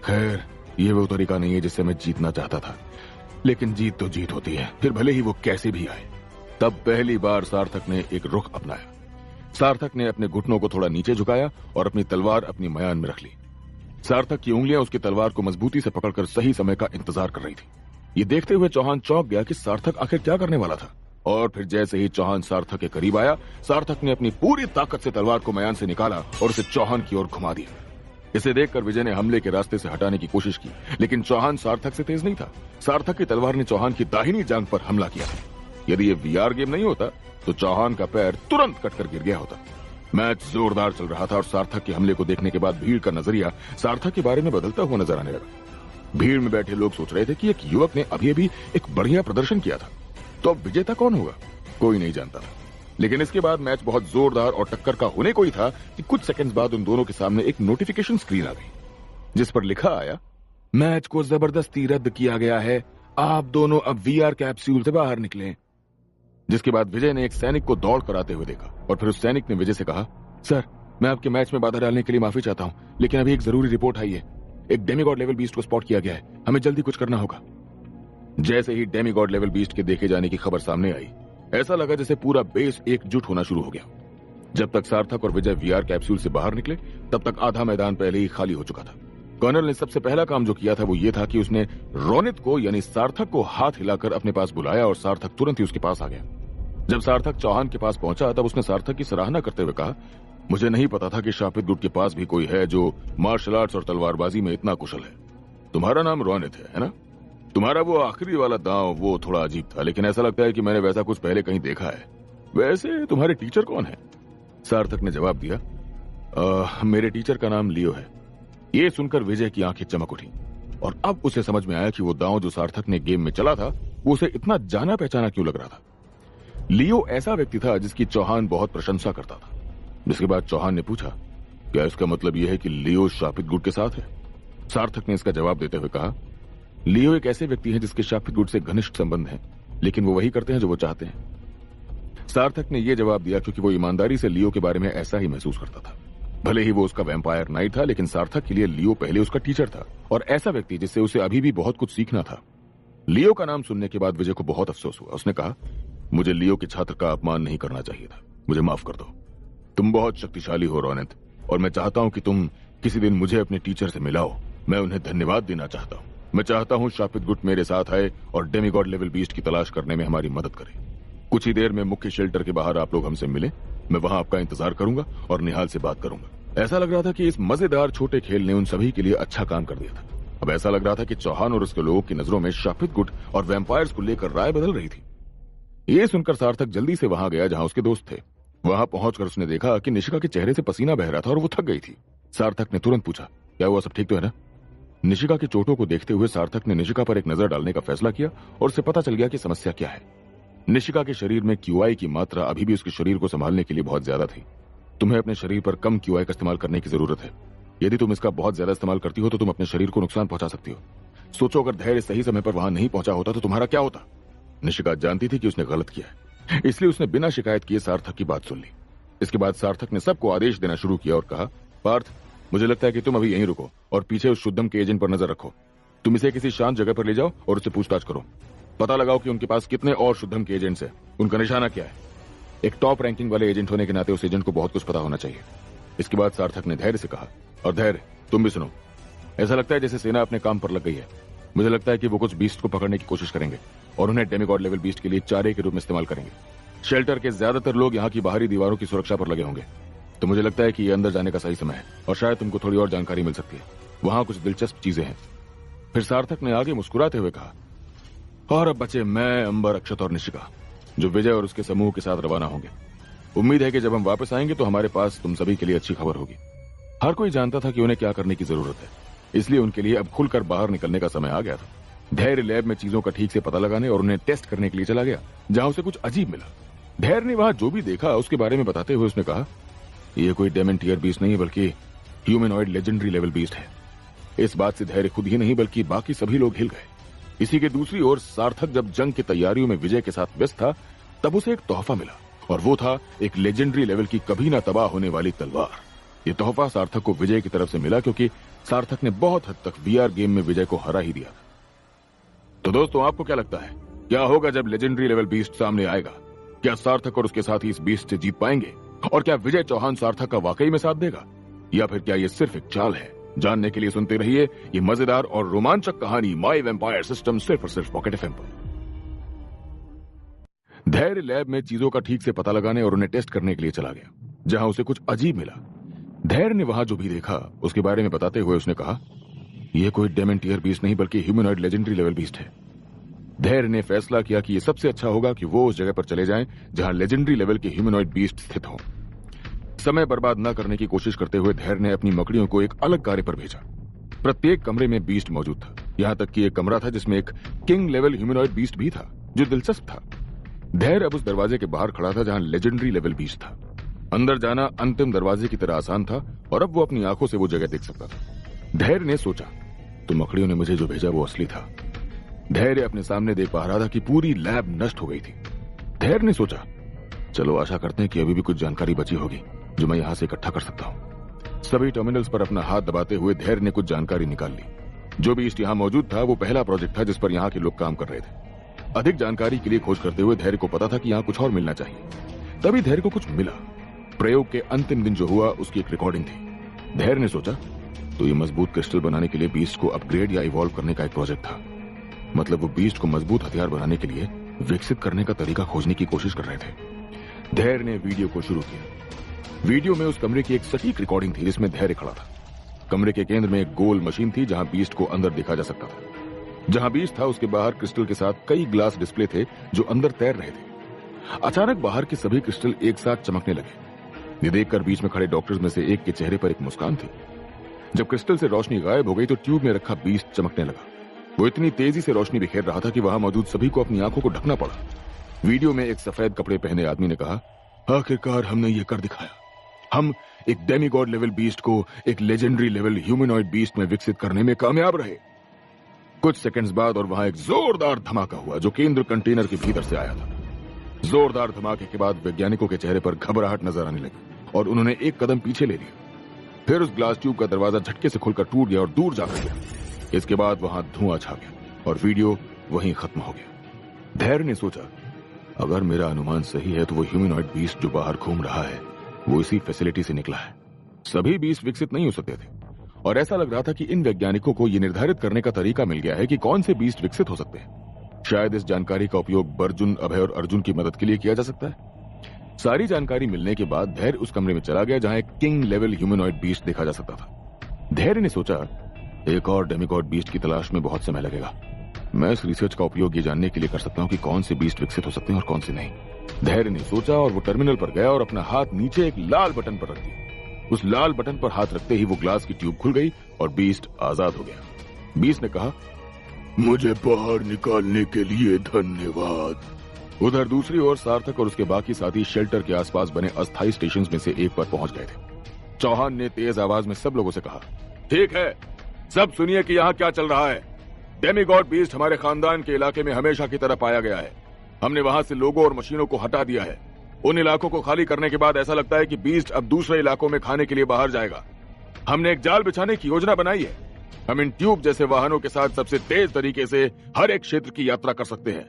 खैर ये वो तरीका नहीं है जिससे मैं जीतना चाहता था, लेकिन जीत तो जीत होती है, फिर भले ही वो कैसे भी आए। तब पहली बार सार्थक ने एक रुख अपनाया। सार्थक ने अपने घुटनों को थोड़ा नीचे झुकाया और अपनी तलवार अपनी मयान में रख ली। सार्थक की उंगलियां उसकी तलवार को मजबूती से पकड़कर सही समय का इंतजार कर रही थी। ये देखते हुए चौहान चौंक गया कि सार्थक आखिर क्या करने वाला था। और फिर जैसे ही चौहान सार्थक के करीब आया, सार्थक ने अपनी पूरी ताकत से तलवार को मयान से निकाला और उसे चौहान की ओर घुमा दिया। इसे देखकर विजय ने हमले के रास्ते से हटाने की कोशिश की, लेकिन चौहान सार्थक से तेज नहीं था। सार्थक की तलवार ने चौहान की दाहिनी जांघ पर हमला किया। यदि ये वीआर गेम नहीं होता तो चौहान का पैर तुरंत कटकर गिर गया होता। मैच जोरदार चल रहा था और सार्थक के हमले को देखने के बाद भीड़ का नजरिया सार्थक के बारे में बदलता हुआ नजर आने लगा। भीड़ में बैठे लोग सोच रहे थे कि एक युवक ने अभी अभी एक बढ़िया प्रदर्शन किया था, तो अब विजेता कौन होगा कोई नहीं जानता था। लेकिन इसके बाद मैच बहुत जोरदार और टक्कर का होने को ही था कि कुछ सेकंड्स बाद उन दोनों के सामने एक नोटिफिकेशन स्क्रीन आ गई, जिस पर लिखा आया, मैच को जबरदस्ती रद्द किया गया है, आप दोनों अब वीआर कैप्सूल से बाहर निकलें। जिसके बाद विजय ने एक सैनिक को दौड़ कर आते हुए देखा और फिर उस सैनिक ने विजय से कहा, सर मैं आपके मैच में बाधा डालने के लिए माफी चाहता हूं, लेकिन अभी एक जरूरी रिपोर्ट आई है। एक डेमीगॉड लेवल बीस्ट को स्पॉट किया गया है, हमें जल्दी कुछ करना होगा। जैसे ही डेमीगॉड लेवल बीस्ट के देखे जाने की खबर सामने आई, ऐसा लगा जैसे पूरा बेस एकजुट होना शुरू हो गया। जब तक सार्थक और विजय वीआर कैप्सूल से बाहर निकले, तब तक आधा मैदान पहले ही खाली हो चुका था। कर्नल ने सबसे पहला काम जो किया था वो ये था कि उसने रोनित को यानी सार्थक को हाथ हिलाकर अपने पास बुलाया और सार्थक तुरंत ही उसके पास आ गया। जब सार्थक चौहान के पास पहुंचा तब उसने सार्थक की सराहना करते हुए कहा, मुझे नहीं पता था कि शापित गुट के पास भी कोई है जो मार्शल आर्ट्स और तलवारबाजी में इतना कुशल है। तुम्हारा नाम रोनित है ना? तुम्हारा वो आखिरी वाला दांव वो थोड़ा अजीब था, लेकिन ऐसा लगता है कि मैंने वैसा कुछ पहले कहीं देखा है। वैसे तुम्हारे टीचर कौन है? सार्थक ने जवाब दिया, मेरे टीचर का नाम लियो है। ये सुनकर विजय की आंखें चमक उठी और अब उसे समझ में आया कि वो दांव जो सार्थक ने गेम में चला था वो उसे इतना जाना पहचाना क्यों लग रहा था। लियो ऐसा व्यक्ति था जिसकी चौहान बहुत प्रशंसा करता था। जिसके बाद चौहान ने पूछा, क्या इसका मतलब यह है कि लियो शापित गुट के साथ है? सार्थक ने इसका जवाब देते हुए कहा, लियो एक ऐसे व्यक्ति हैं जिसके शापित गुट से घनिष्ठ संबंध हैं, लेकिन वो वही करते हैं जो वो चाहते हैं। सार्थक ने यह जवाब दिया क्योंकि वो ईमानदारी से लियो के बारे में ऐसा ही महसूस करता था। भले ही वो उसका वैम्पायर नाइट था, लेकिन सार्थक के लिए लियो पहले उसका टीचर था और ऐसा व्यक्ति जिससे उसे अभी भी बहुत कुछ सीखना था। लियो का नाम सुनने के बाद विजय को बहुत अफसोस हुआ। उसने कहा, मुझे लियो के छात्र का अपमान नहीं करना चाहिए था, मुझे माफ कर दो। तुम बहुत शक्तिशाली हो रोनित, और मैं चाहता हूं कि तुम किसी दिन मुझे अपने टीचर से मिलाओ। मैं उन्हें धन्यवाद देना चाहता हूं। मैं चाहता हूं शापित गुट मेरे साथ आए और डेमीगॉड लेवल बीस्ट की तलाश करने में हमारी मदद करे। कुछ ही देर में मुख्य शेल्टर के बाहर आप लोग हमसे मिले, मैं वहां आपका इंतजार करूंगा और निहाल से बात करूंगा। ऐसा लग रहा था कि इस मजेदार छोटे खेल ने उन सभी के लिए अच्छा काम कर दिया था। अब ऐसा लग रहा था कि चौहान और उसके लोगों की नजरों में शापित गुट और वैम्पायर्स को लेकर राय बदल रही थी। ये सुनकर सार्थक जल्दी से वहां गया जहां उसके दोस्त थे। वहां पहुंचकर उसने देखा कि निशिका के चेहरे से पसीना बह रहा था और वो थक गई थी। सार्थक ने तुरंत पूछा, क्या हुआ, सब ठीक तो है ना? निशिका की चोटों को देखते हुए सार्थक ने निशिका पर एक नजर डालने का फैसला किया और उसे पता चल गया कि समस्या क्या है। निशिका के शरीर में क्यूआई की मात्रा अभी भी उसके शरीर को संभालने के लिए बहुत ज्यादा थी। तुम्हें अपने शरीर पर कम क्यूआई का इस्तेमाल करने की जरूरत है। यदि तुम इसका बहुत ज्यादा इस्तेमाल करती हो तो तुम अपने शरीर को नुकसान पहुंचा सकती हो। सोचो, अगर धैर्य सही समय पर वहां नहीं पहुंचा होता तो तुम्हारा क्या होता? निशिका जानती थी कि उसने गलत किया है, इसलिए उसने बिना शिकायत किए सार्थक की बात सुन ली। इसके बाद सार्थक ने सबको आदेश देना शुरू किया और कहा, पार्थ, मुझे लगता है कि तुम अभी यहीं रुको और पीछे उस शुद्धम के एजेंट पर नजर रखो। तुम इसे किसी शांत जगह पर ले जाओ और उससे पूछताछ करो। पता लगाओ कि उनके पास कितने और शुद्धम के एजेंट्स हैं, उनका निशाना क्या है। एक टॉप रैंकिंग वाले एजेंट होने के नाते उस एजेंट को बहुत कुछ पता होना चाहिए। इसके बाद सार्थक ने धैर्य से कहा, और धैर्य, तुम भी सुनो। ऐसा लगता है जैसे सेना अपने काम पर लग गई है। मुझे लगता है कि वो कुछ बीस्ट को पकड़ने की कोशिश करेंगे और उन्हें डेमीगॉड लेवल बीस्ट के लिए चारे के रूप में इस्तेमाल करेंगे। शेल्टर के ज्यादातर लोग यहाँ की बाहरी दीवारों की सुरक्षा पर लगे होंगे, तो मुझे लगता है कि ये अंदर जाने का सही समय है और शायद तुमको थोड़ी और जानकारी मिल सकती है। वहां कुछ दिलचस्प चीजें हैं। फिर सार्थक ने आगे मुस्कुराते हुए कहा, और अब बचे मैं, अंबर, अक्षत और निशिका, जो विजय और उसके समूह के साथ रवाना होंगे। उम्मीद है कि जब हम वापस आएंगे तो हमारे पास तुम सभी के लिए अच्छी खबर होगी। हर कोई जानता था कि उन्हें क्या करने की जरूरत है, इसलिए उनके लिए अब खुलकर बाहर निकलने का समय आ गया था। धैर्य लैब में चीजों का ठीक से पता लगाने और उन्हें टेस्ट करने के लिए चला गया, जहां उसे कुछ अजीब मिला। धैर्य ने वहां जो भी देखा उसके बारे में बताते हुए उसने कहा, यह कोई डेमेंटियर बीस्ट नहीं बल्कि ह्यूमनॉइड लेजेंडरी लेवल बीस्ट है। इस बात से धैर्य खुद ही नहीं बल्कि बाकी सभी लोग हिल गए। इसी के दूसरी ओर सार्थक जब जंग की तैयारियों में विजय के साथ व्यस्त था, तब उसे एक तोहफा मिला और वो था एक लेजेंडरी लेवल की कभी ना तबाह होने वाली तलवार। ये तोहफा सार्थक को विजय की तरफ से मिला क्योंकि सार्थक ने बहुत हद तक वीआर गेम में विजय को हरा ही दिया था। तो दोस्तों, आपको क्या लगता है, क्या होगा जब लेजेंडरी लेवल बीस्ट सामने आएगा? क्या सार्थक और उसके साथी इस बीस्ट से जीत पाएंगे? और क्या विजय चौहान सार्थक का वाकई में साथ देगा, या फिर क्या ये सिर्फ एक चाल है? जानने के लिए सुनते रहिए ये मजेदार और रोमांचक कहानी माई वेम्पायर सिस्टम, सिर्फ और सिर्फ पॉकेट एफएम पर। धैर्य लैब में चीजों का ठीक से पता लगाने और उन्हें टेस्ट करने के लिए चला गया, जहां उसे कुछ अजीब मिला। धैर्य ने वहां जो भी देखा उसके बारे में बताते हुए उसने कहा, यह कोई डेमेंटियर बीस्ट नहीं बल्कि ह्यूमनॉइड लेजेंडरी लेवल बीस्ट है। धैर्य ने फैसला किया कि यह सबसे अच्छा होगा कि वो उस जगह पर चले जाएं जहां लेजेंडरी लेवल के ह्यूमनॉइड बीस्ट स्थित हों। समय बर्बाद न करने की कोशिश करते हुए धैर्य ने अपनी मकड़ियों को एक अलग कार्य पर भेजा। प्रत्येक कमरे में बीस्ट मौजूद था, यहां तक कि एक कमरा था जिसमें एक किंग लेवल ह्यूमनॉइड बीस्ट भी था जो दिलचस्प था। धैर्य अब उस दरवाजे के बाहर खड़ा था जहां लेजेंडरी लेवल बीस्ट था। अंदर जाना अंतिम दरवाजे की तरह आसान था और अब वो अपनी आंखों से वो जगह देख सकता था। धैर्य ने सोचा, तो मकड़ियों ने मुझे जो भेजा वो असली था। धैर्य अपने सामने देख पा रहा था कि पूरी लैब नष्ट हो गई थी। धैर्य ने सोचा, चलो आशा करते हैं कि अभी भी कुछ जानकारी बची होगी जो मैं यहां से इकट्ठा कर सकता हूं। सभी टर्मिनल्स पर अपना हाथ दबाते हुए धैर्य ने कुछ जानकारी निकाल ली। जो बीस्ट यहां मौजूद था वो पहला प्रोजेक्ट था जिस पर यहां के लोग काम कर रहे थे। अधिक जानकारी के लिए खोज करते हुए धैर्य को पता था कि यहां कुछ और मिलना चाहिए। तभी धैर्य को कुछ मिला। प्रयोग के अंतिम दिन जो हुआ उसकी एक रिकॉर्डिंग थी। धैर्य ने सोचा, तो ये मजबूत क्रिस्टल बनाने के लिए बीस्ट को अपग्रेड या इवॉल्व करने का एक प्रोजेक्ट था। मतलब वो बीस्ट को मजबूत हथियार बनाने के लिए विकसित करने का तरीका खोजने की कोशिश कर रहे थे। धैर्य ने वीडियो को शुरू किया। वीडियो में उस कमरे की एक सटीक रिकॉर्डिंग थी जिसमें धैर्य खड़ा था। कमरे के केंद्र में एक गोल मशीन थी जहां बीस्ट को अंदर देखा जा सकता था। जहां बीस्ट था उसके बाहर क्रिस्टल के साथ कई ग्लास डिस्प्ले थे जो अंदर तैर रहे थे। अचानक बाहर के सभी क्रिस्टल एक साथ चमकने लगे। ये देखकर बीच में खड़े डॉक्टर्स में से एक के चेहरे पर एक मुस्कान थी। जब क्रिस्टल से रोशनी गायब हो गई तो ट्यूब में रखा बीस्ट चमकने लगा। वो इतनी तेजी से रोशनी बिखेर रहा था कि वहां मौजूद सभी को अपनी आंखों को ढकना पड़ा। वीडियो में एक सफेद कपड़े पहने आदमी ने कहा, आखिरकार हमने ये कर दिखाया। हम एक डेमीगॉड लेवल बीस्ट को एक लेजेंडरी लेवल ह्यूमनॉइड बीस्ट में विकसित करने में कामयाब रहे। कुछ सेकंड्स बाद और वहां एक जोरदार धमाका हुआ जो केंद्र कंटेनर के भीतर से आया था। जोरदार धमाके के बाद वैज्ञानिकों के चेहरे पर घबराहट नजर आने लगी और उन्होंने एक कदम पीछे ले लिया। फिर उस ग्लास ट्यूब का दरवाजा झटके से खुलकर टूट गया और दूर जाकर गया। इसके बाद वहां धुआं छा गया और वीडियो वहीं खत्म हो गया। धैर्य ने सोचा, अगर मेरा अनुमान सही है तो वो ह्यूमनॉइड बीस्ट जो बाहर घूम रहा है वो इसी फैसिलिटी से निकला है। सभी बीस्ट विकसित नहीं हो सकते थे और ऐसा लग रहा था कि इन वैज्ञानिकों को यह निर्धारित करने का तरीका मिल गया है कि कौन से बीस्ट विकसित हो सकते हैं। शायद इस जानकारी का उपयोग बर्जुन, अभय और अर्जुन की मदद के लिए किया जा सकता है। सारी जानकारी मिलने के बाद धैर्य उस कमरे में चला गया जहां एक किंग लेवल ह्यूमनॉइड बीस्ट देखा जा सकता था। धैर्य ने सोचा, एक और डेमिगॉड बीस्ट की तलाश में बहुत समय लगेगा। मैं इस रिसर्च का उपयोग ये जानने के लिए कर सकता हूँ कि कौन से बीस्ट विकसित हो सकते हैं और कौन से नहीं। धैर्य ने सोचा और वो टर्मिनल पर गया और अपना हाथ नीचे एक लाल बटन पर रख दिया। उस लाल बटन पर हाथ रखते ही वो ग्लास की ट्यूब खुल गई और बीस्ट आजाद हो गया। बीस्ट ने कहा, मुझे बाहर निकालने के लिए धन्यवाद। उधर दूसरी ओर सार्थक और उसके बाकी साथी शेल्टर के आसपास बने अस्थायी स्टेशंस में से एक पर पहुंच गए थे। चौहान ने तेज आवाज में सब लोगों से कहा, ठीक है, सब सुनिए कि यहाँ क्या चल रहा है। डेमिगॉड बीस्ट हमारे खानदान के इलाके में हमेशा की तरह पाया गया है। हमने वहां से लोगों और मशीनों को हटा दिया है। उन इलाकों को खाली करने के बाद ऐसा लगता है कि बीस्ट अब दूसरे इलाकों में खाने के लिए बाहर जाएगा। हमने एक जाल बिछाने की योजना बनाई है। हम इन ट्यूब जैसे वाहनों के साथ सबसे तेज तरीके से हर एक क्षेत्र की यात्रा कर सकते हैं।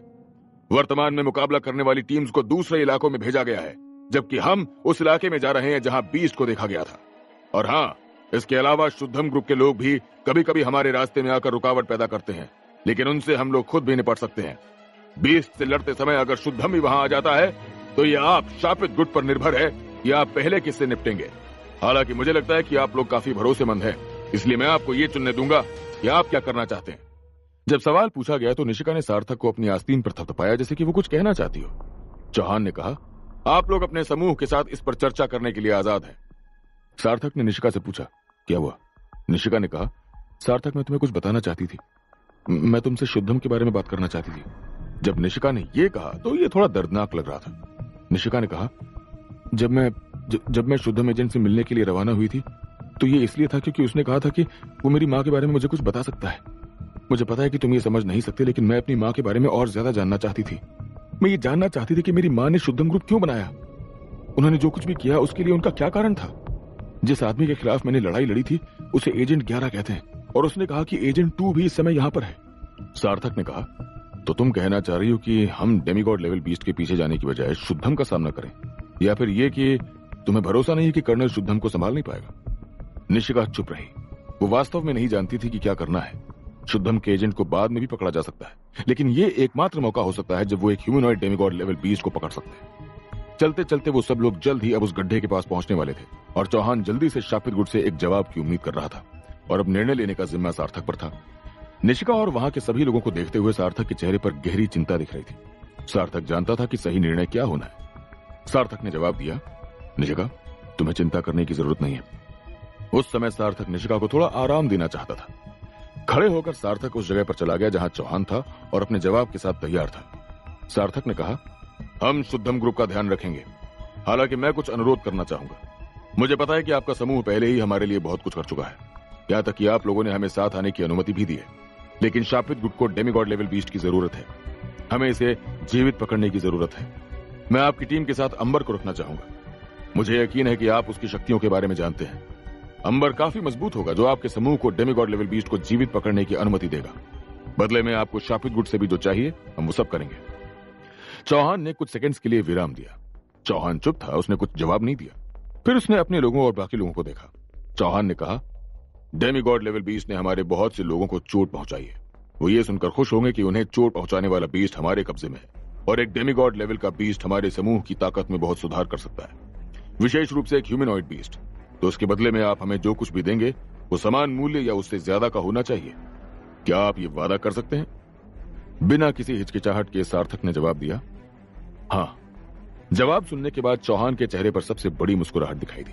वर्तमान में मुकाबला करने वाली टीम्स को दूसरे इलाकों में भेजा गया है, जबकि हम उस इलाके में जा रहे हैं जहां बीस्ट को देखा गया था। और हाँ, इसके अलावा शुद्धम ग्रुप के लोग भी कभी कभी हमारे रास्ते में आकर रुकावट पैदा करते हैं, लेकिन उनसे हम लोग खुद भी निपट सकते हैं। बीस्ट से लड़ते समय अगर शुद्धम भी वहां आ जाता है तो ये आप शापित गुट पर निर्भर है कि आप पहले किससे निपटेंगे। हालांकि मुझे लगता है कि आप लोग काफी भरोसेमंद हैं, इसलिए मैं आपको ये चुनने दूंगा कि आप क्या करना चाहते हैं। जब सवाल पूछा गया तो निशिका ने सार्थक को अपनी आस्तीन पर थपथपाया जैसे कि वो कुछ कहना चाहती हो। चौहान ने कहा, आप लोग अपने समूह के साथ इस पर चर्चा करने के लिए आजाद हैं। सार्थक ने निशिका से पूछा, क्या हुआ? निशिका ने कहा, सार्थक मैं तुम्हें कुछ बताना चाहती थी। मैं तुमसे शुद्धम के बारे में बात करना चाहती थी। जब निशिका ने यह कहा तो ये थोड़ा दर्दनाक लग रहा था। निशिका ने कहा, जब मैं शुद्धम एजेंट से मिलने के लिए रवाना हुई थी तो ये इसलिए था क्योंकि उसने कहा था कि वो मेरी माँ के बारे में मुझे कुछ बता सकता है। मुझे पता है कि तुम ये समझ नहीं सकते, लेकिन मैं अपनी माँ के बारे में और ज्यादा जानना चाहती थी। मैं ये जानना चाहती थी कि मेरी माँ ने शुद्धम ग्रुप क्यों बनाया। उन्होंने जो कुछ भी किया उसके लिए उनका क्या कारण था। जिस आदमी के खिलाफ मैंने लड़ाई लड़ी थी उसे एजेंट 11 कहते हैं और उसने कहा कि एजेंट 2 भी इस समय यहाँ पर है। सार्थक ने कहा, तो तुम कहना चाह रही हो कि हम डेमिगॉड लेवल बीस्ट के पीछे जाने की बजाय शुद्धम का सामना करें, या फिर ये कि तुम्हें भरोसा नहीं कि कर्नल शुद्धम को संभाल नहीं पाएगा। निशिका चुप रही। वो वास्तव में नहीं जानती थी कि क्या करना है। शुद्धम के एजेंट को बाद में भी पकड़ा जा सकता है, लेकिन ये एकमात्र मौका हो सकता है जब वो एक ह्यूमनॉइड डेमिगॉड लेवल बीस्ट को पकड़ सकते हैं। चलते चलते वो सब लोग जल्द ही अब उस गड्ढे के पास पहुंचने वाले थे और चौहान जल्दी से शापित गुट से एक जवाब की उम्मीद कर रहा था और अब निर्णय लेने का जिम्मा सार्थक पर था। निशिका और वहां के सभी लोगों को देखते हुए सार्थक के चेहरे पर गहरी चिंता दिख रही थी। सार्थक जानता था कि सही निर्णय क्या होना है। सार्थक ने जवाब दिया, निशिका, तुम्हें चिंता करने की जरूरत नहीं है। उस समय सार्थक निशिका को थोड़ा आराम देना चाहता था। खड़े होकर सार्थक उस जगह पर चला गया जहां चौहान था और अपने जवाब के साथ तैयार था। सार्थक ने कहा, हम शुद्धम ग्रुप का ध्यान रखेंगे, हालांकि मैं कुछ अनुरोध करना चाहूंगा। मुझे पता है कि आपका समूह पहले ही हमारे लिए बहुत कुछ कर चुका है, यहां तक कि आप लोगों ने हमें साथ आने की अनुमति भी दी है, लेकिन शापित गुट को डेमिगॉड लेवल बीस्ट की जरूरत है। हमें इसे जीवित पकड़ने की जरूरत है। मैं आपकी टीम के साथ अंबर को रखना चाहूंगा। मुझे यकीन है कि आप उसकी शक्तियों के बारे में जानते हैं। अंबर काफी मजबूत होगा जो आपके समूह को डेमिगॉड लेवल बीस्ट को जीवित पकड़ने की अनुमति देगा। बदले में आपको शापित गुट से भी जो चाहिए हम वो सब करेंगे। चौहान ने कुछ सेकंड्स के लिए विराम दिया। चौहान चुप था, उसने कुछ जवाब नहीं दिया। फिर उसने अपने लोगों और बाकी लोगों को देखा। चौहान ने कहा, डेमिगॉड लेवल बीस्ट ने हमारे बहुत से लोगों को चोट पहुंचाई है। वो ये सुनकर खुश होंगे कि उन्हें चोट पहुंचाने वाला बीस्ट हमारे कब्जे में है और एक डेमिगॉड लेवल का बीस्ट हमारे समूह की ताकत में बहुत सुधार कर सकता है, विशेष रूप से एक ह्यूमनॉइड बीस्ट। तो उसके बदले में आप हमें जो कुछ भी देंगे वो समान मूल्य या उससे ज्यादा का होना चाहिए। क्या आप ये वादा कर सकते हैं? बिना किसी हिचकिचाहट के सार्थक ने जवाब दिया, हाँ। जवाब सुनने के बाद चौहान के चेहरे पर सबसे बड़ी मुस्कुराहट दिखाई दी।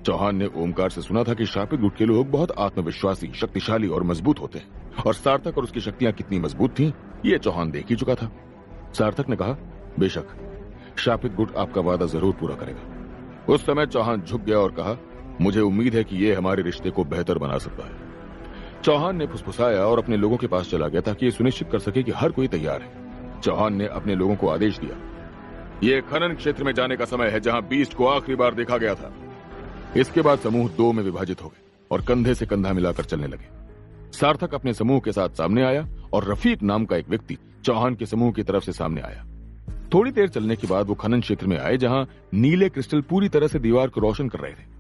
चौहान ने ओमकार से सुना था कि शापित गुट के लोग बहुत आत्मविश्वासी, शक्तिशाली और मजबूत होते हैं, और सार्थक और उसकी शक्तियां कितनी मजबूत थीं, ये चौहान देख ही चुका था। सार्थक ने कहा, बेशक, शापित गुट आपका वादा जरूर पूरा करेगा। उस समय चौहान झुक गया और कहा, मुझे उम्मीद है कि ये हमारे रिश्ते को बेहतर बना सकता है। चौहान ने फुसफुसाया और अपने लोगों के पास चला गया ताकि ये सुनिश्चित कर सके कि हर कोई तैयार है। चौहान ने अपने लोगों को आदेश दिया, ये खनन क्षेत्र में जाने का समय है जहां बीस्ट को आखिरी बार देखा गया था। इसके बाद समूह 2 में विभाजित हो गए और कंधे से कंधा मिलाकर चलने लगे। सार्थक अपने समूह के साथ सामने आया और रफीक नाम का एक व्यक्ति चौहान के समूह की तरफ से सामने आया। थोड़ी देर चलने के बाद वो खनन क्षेत्र में आए जहां नीले क्रिस्टल पूरी तरह से दीवार को रोशन कर रहे थे।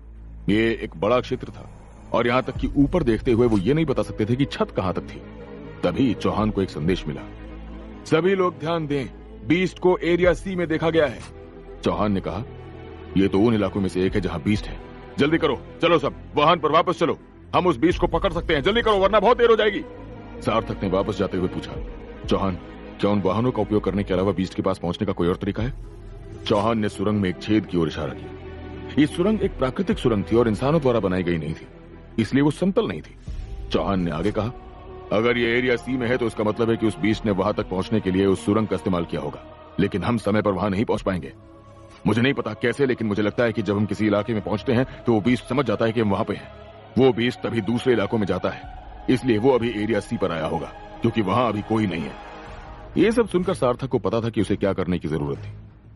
ये एक बड़ा क्षेत्र था और यहां तक कि ऊपर देखते हुए वो ये नहीं बता सकते थे कि छत कहां तक थी। तभी चौहान को एक संदेश मिला, सभी लोग ध्यान दें, बीस्ट को एरिया सी में देखा गया है। चौहान ने कहा, ये तो उन इलाकों में से एक है जहां बीस्ट है। जल्दी करो, चलो सब वाहन पर वापस चलो, हम उस बीस्ट को पकड़ सकते हैं। जल्दी करो वरना बहुत देर हो जाएगी। सार्थक ने वापस जाते हुए पूछा, चौहान, क्या उन वाहनों का उपयोग करने के अलावा बीस्ट के पास पहुंचने का कोई और तरीका है? चौहान ने सुरंग में एक छेद की ओर इशारा किया। ये सुरंग एक प्राकृतिक सुरंग थी और इंसानों द्वारा बनाई गई नहीं थी, इसलिए वो समतल नहीं थी। चौहान ने आगे कहा, अगर ये एरिया सी में है तो इसका मतलब है कि उस बीस्ट ने वहां तक पहुंचने के लिए उस सुरंग का इस्तेमाल किया होगा, लेकिन हम समय पर वहां नहीं पहुंच पाएंगे। मुझे नहीं पता कैसे, लेकिन मुझे लगता है कि जब हम किसी इलाके में पहुंचते हैं तो वो बीस्ट समझ जाता है कि हम वहां पे हैं। वो बीस्ट तभी दूसरे इलाकों में जाता है, इसलिए वो अभी एरिया सी पर आया होगा, क्योंकि वहां अभी कोई नहीं है। ये सब सुनकर सार्थक को पता था कि उसे क्या करने की जरूरत थी।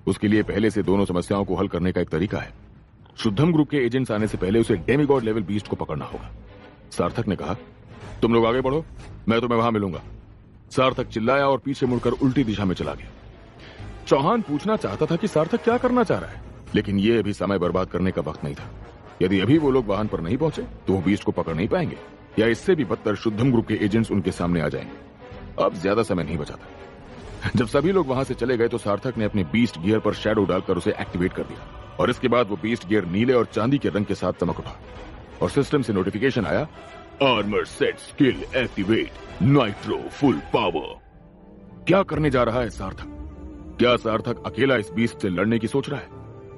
उसके लिए पहले से दोनों समस्याओं को हल करने का एक तरीका है। शुद्धम ग्रुप के एजेंट्स आने से पहले उसे डेमिगॉड लेवल बीस्ट को पकड़ना होगा। सार्थक ने कहा, तुम लोग आगे बढ़ो, मैं तुम्हें वहां मिलूंगा। सार्थक चिल्लाया और पीछे मुड़कर उल्टी दिशा में चला गया। चौहान पूछना चाहता था कि सार्थक क्या करना चाह रहा है, लेकिन ये अभी समय बर्बाद करने का वक्त नहीं था। यदि अभी वो लोग वाहन पर नहीं पहुंचे तो वो बीस्ट को पकड़ नहीं पाएंगे, या इससे भी बदतर शुद्धम ग्रुप के एजेंट्स उनके सामने आ जाएंगे। अब ज्यादा समय नहीं बचा था। जब सभी लोग वहां से चले गए तो सार्थक ने अपने बीस्ट गियर पर शैडो डालकर उसे एक्टिवेट कर दिया, और इसके बाद वो बीस्ट गियर नीले और चांदी के रंग के साथ चमक उठा और सिस्टम से नोटिफिकेशन आया, armour set skill activate, nitro full power. क्या करने जा रहा है सार्थक? क्या सार्थक अकेला इस बीस्ट से लड़ने की सोच रहा है?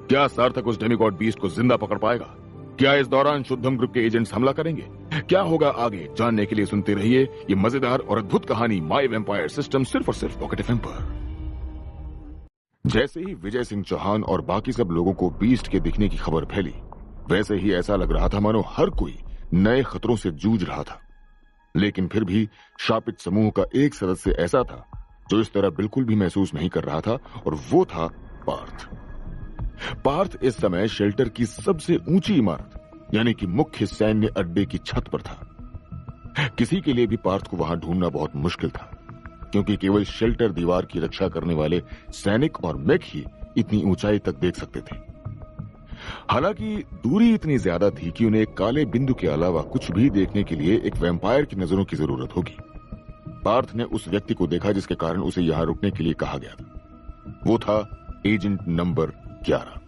क्या सार्थक उस डेमिगॉड बीस्ट को जिंदा पकड़ पाएगा? क्या इस दौरान शुद्धम ग्रुप के एजेंट्स हमला करेंगे? क्या होगा आगे, जानने के लिए सुनते रहिए ये मजेदार और अद्भुत कहानी माय वैम्पायर सिस्टम, सिर्फ और सिर्फ पॉकेट एफएम पर। जैसे ही विजय सिंह चौहान और बाकी सब लोगों को बीस्ट के दिखने की खबर फैली, वैसे ही ऐसा लग रहा था मानो हर कोई नए खतरों से जूझ रहा था। लेकिन फिर भी शापित समूह का एक सदस्य ऐसा था जो इस तरह बिल्कुल भी महसूस नहीं कर रहा था, और वो था पार्थ। पार्थ इस समय शेल्टर की सबसे ऊंची इमारत यानी कि मुख्य सैन्य अड्डे की छत पर था। किसी के लिए भी पार्थ को वहां ढूंढना बहुत मुश्किल था, क्योंकि केवल शेल्टर दीवार की रक्षा करने वाले सैनिक और मेक ही इतनी ऊंचाई तक देख सकते थे। हालांकि दूरी इतनी ज्यादा थी कि उन्हें एक काले बिंदु के अलावा कुछ भी देखने के लिए एक वैम्पायर की नजरों की जरूरत होगी। पार्थ ने उस व्यक्ति को देखा जिसके कारण उसे यहां रुकने के लिए कहा गया था। वो था एजेंट नंबर 11।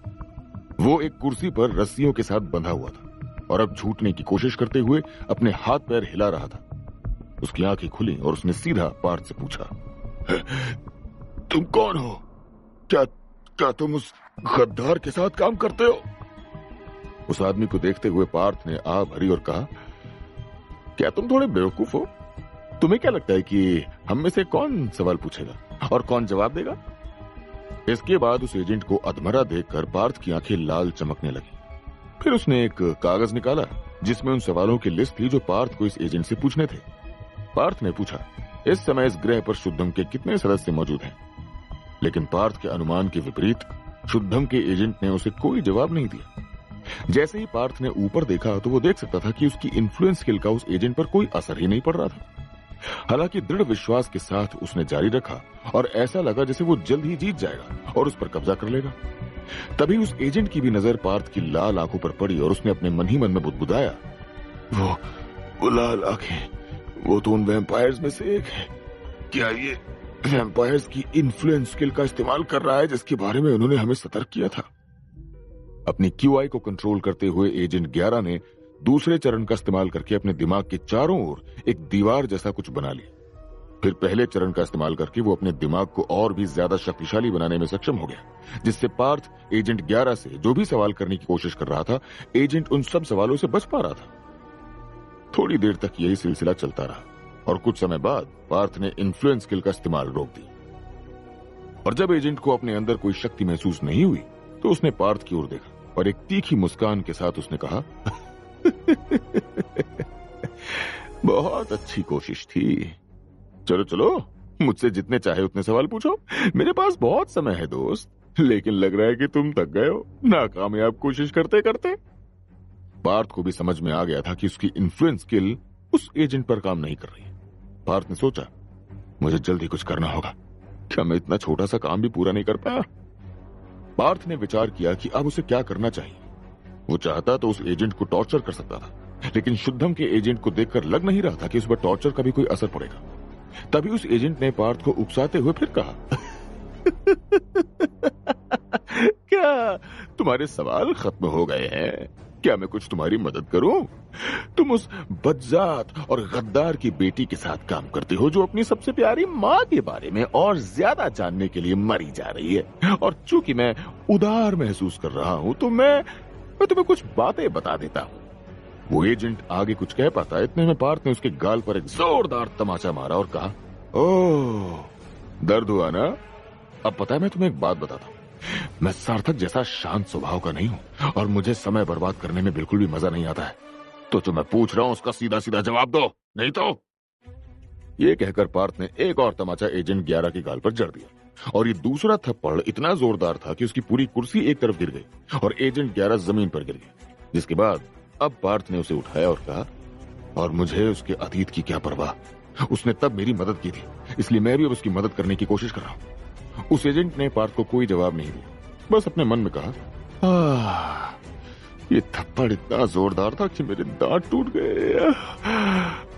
वो एक कुर्सी पर रस्सियों के साथ बंधा हुआ था और अब छूटने की कोशिश करते हुए अपने हाथ पैर हिला रहा था। उसकी आंखें खुली और उसने सीधा पार्थ से पूछा, तुम कौन हो? क्या तुम उस गद्दार के साथ काम करते हो? उस आदमी को देखते हुए पार्थ ने आ भरी और कहा, क्या तुम थोड़े बेवकूफ हो? तुम्हें क्या लगता है कि हम में से कौन सवाल पूछेगा और कौन जवाब देगा? इसके बाद उस एजेंट को अधमरा देखकर पार्थ की आंखें लाल चमकने लगी। फिर उसने एक कागज निकाला जिसमें उन सवालों की लिस्ट थी जो पार्थ को इस एजेंट से पूछने थे। पार्थ ने पूछा, इस समय इस ग्रह पर शुद्धम के कितने सदस्य मौजूद हैं? लेकिन पार्थ के अनुमान के विपरीत शुद्धम के एजेंट ने उसे कोई जवाब नहीं दिया। जैसे ही पार्थ ने ऊपर देखा तो वो देख सकता था कि उसकी इन्फ्लुएंस स्किल का उस एजेंट पर कोई असर ही नहीं पड़ रहा था। हालांकि दृढ़ विश्वास के साथ उसने जारी रखा और ऐसा लगा जैसे वो जल्द ही जीत जाएगा और उस पर कब्जा कर लेगा। तभी उस एजेंट की भी नजर पार्थ की लाल आंखों पर पड़ी और उसने अपने मन ही मन में बुदबुदाया, वो लाल आंखें, वो तो उन वैम्पायर्स में से एक है। क्या ये वैम्पायर्स की इन्फ्लुएंस स्किल का इस्तेमाल कर रहा है जिसके बारे में उन्होंने हमें सतर्क किया था? अपनी क्यूआई को कंट्रोल करते हुए एजेंट 11 ने दूसरे चरण का इस्तेमाल करके अपने दिमाग के चारों ओर एक दीवार जैसा कुछ बना लिया। फिर पहले चरण का इस्तेमाल करके वो अपने दिमाग को और भी ज्यादा शक्तिशाली बनाने में सक्षम हो गया, जिससे पार्थ एजेंट 11 से जो भी सवाल करने की कोशिश कर रहा था, एजेंट उन सब सवालों से बच पा रहा था। थोड़ी देर तक यही सिलसिला चलता रहा और कुछ समय बाद पार्थ ने इन्फ्लुएंस स्किल का इस्तेमाल रोक दी। और जब एजेंट को अपने अंदर कोई शक्ति महसूस नहीं हुई तो उसने पार्थ की ओर देखा और एक तीखी मुस्कान के साथ उसने कहा, बहुत अच्छी कोशिश थी। चलो चलो, मुझसे जितने चाहे उतने सवाल पूछो, मेरे पास बहुत समय है दोस्त। लेकिन लग रहा है कि तुम थक गए हो नाकामयाब कोशिश करते करते। पार्थ को भी समझ में आ गया था कि उसकी इन्फ्लुएंस स्किल उस एजेंट पर काम नहीं कर रही। पार्थ ने सोचा, मुझे जल्दी कुछ करना होगा। क्या मैं इतना छोटा सा काम भी पूरा नहीं कर पाया? पार्थ ने विचार किया कि अब उसे क्या करना चाहिए। वो चाहता तो उस एजेंट को टॉर्चर कर सकता था, लेकिन शुद्धम के एजेंट को देखकर लग नहीं रहा था कि उस पर टॉर्चर का भी कोई असर पड़ेगा। तभी उस एजेंट ने पार्थ को उकसाते हुए फिर कहा, क्या तुम्हारे सवाल खत्म हो गए हैं? क्या मैं कुछ तुम्हारी मदद करूं? तुम उस बदजात और गद्दार की बेटी के साथ काम करते हो जो अपनी सबसे प्यारी माँ के बारे में और ज्यादा जानने के लिए मरी जा रही है। और चूंकि मैं उदार महसूस कर रहा हूं तो मैं तुम्हें कुछ बातें बता देता हूं। वो एजेंट आगे कुछ कह पाता, इतने में पार्थ ने उसके गाल पर एक जोरदार तमाचा मारा और कहा, ओह, दर्द हुआ ना? अब पता है, मैं तुम्हें एक बात बताता हूं। मैं सार्थक जैसा शांत स्वभाव का नहीं हूं और मुझे समय बर्बाद करने में बिल्कुल भी मजा नहीं आता है। तो जो मैं पूछ रहा हूं उसका सीधा सीधा जवाब दो, नहीं तो। ये कहकर पार्थ ने एक और तमाचा एजेंट 11 की गाल पर जड़ दिया और ये दूसरा थप्पड़ इतना जोरदार था कि उसकी पूरी कुर्सी एक तरफ गिर गई और एजेंट 11 जमीन पर गिर गई। जिसके बाद अब पार्थ ने उसे उठाया और कहा, और मुझे उसके अतीत की क्या परवाह, उसने तब मेरी मदद की थी, इसलिए मैं भी अब उसकी मदद करने की कोशिश कर रहा हूं। उस एजेंट ने पार्थ को कोई जवाब नहीं दिया, बस अपने मन में कहा, ये थप्पड़ इतना जोरदार था कि मेरे दांत टूट गए।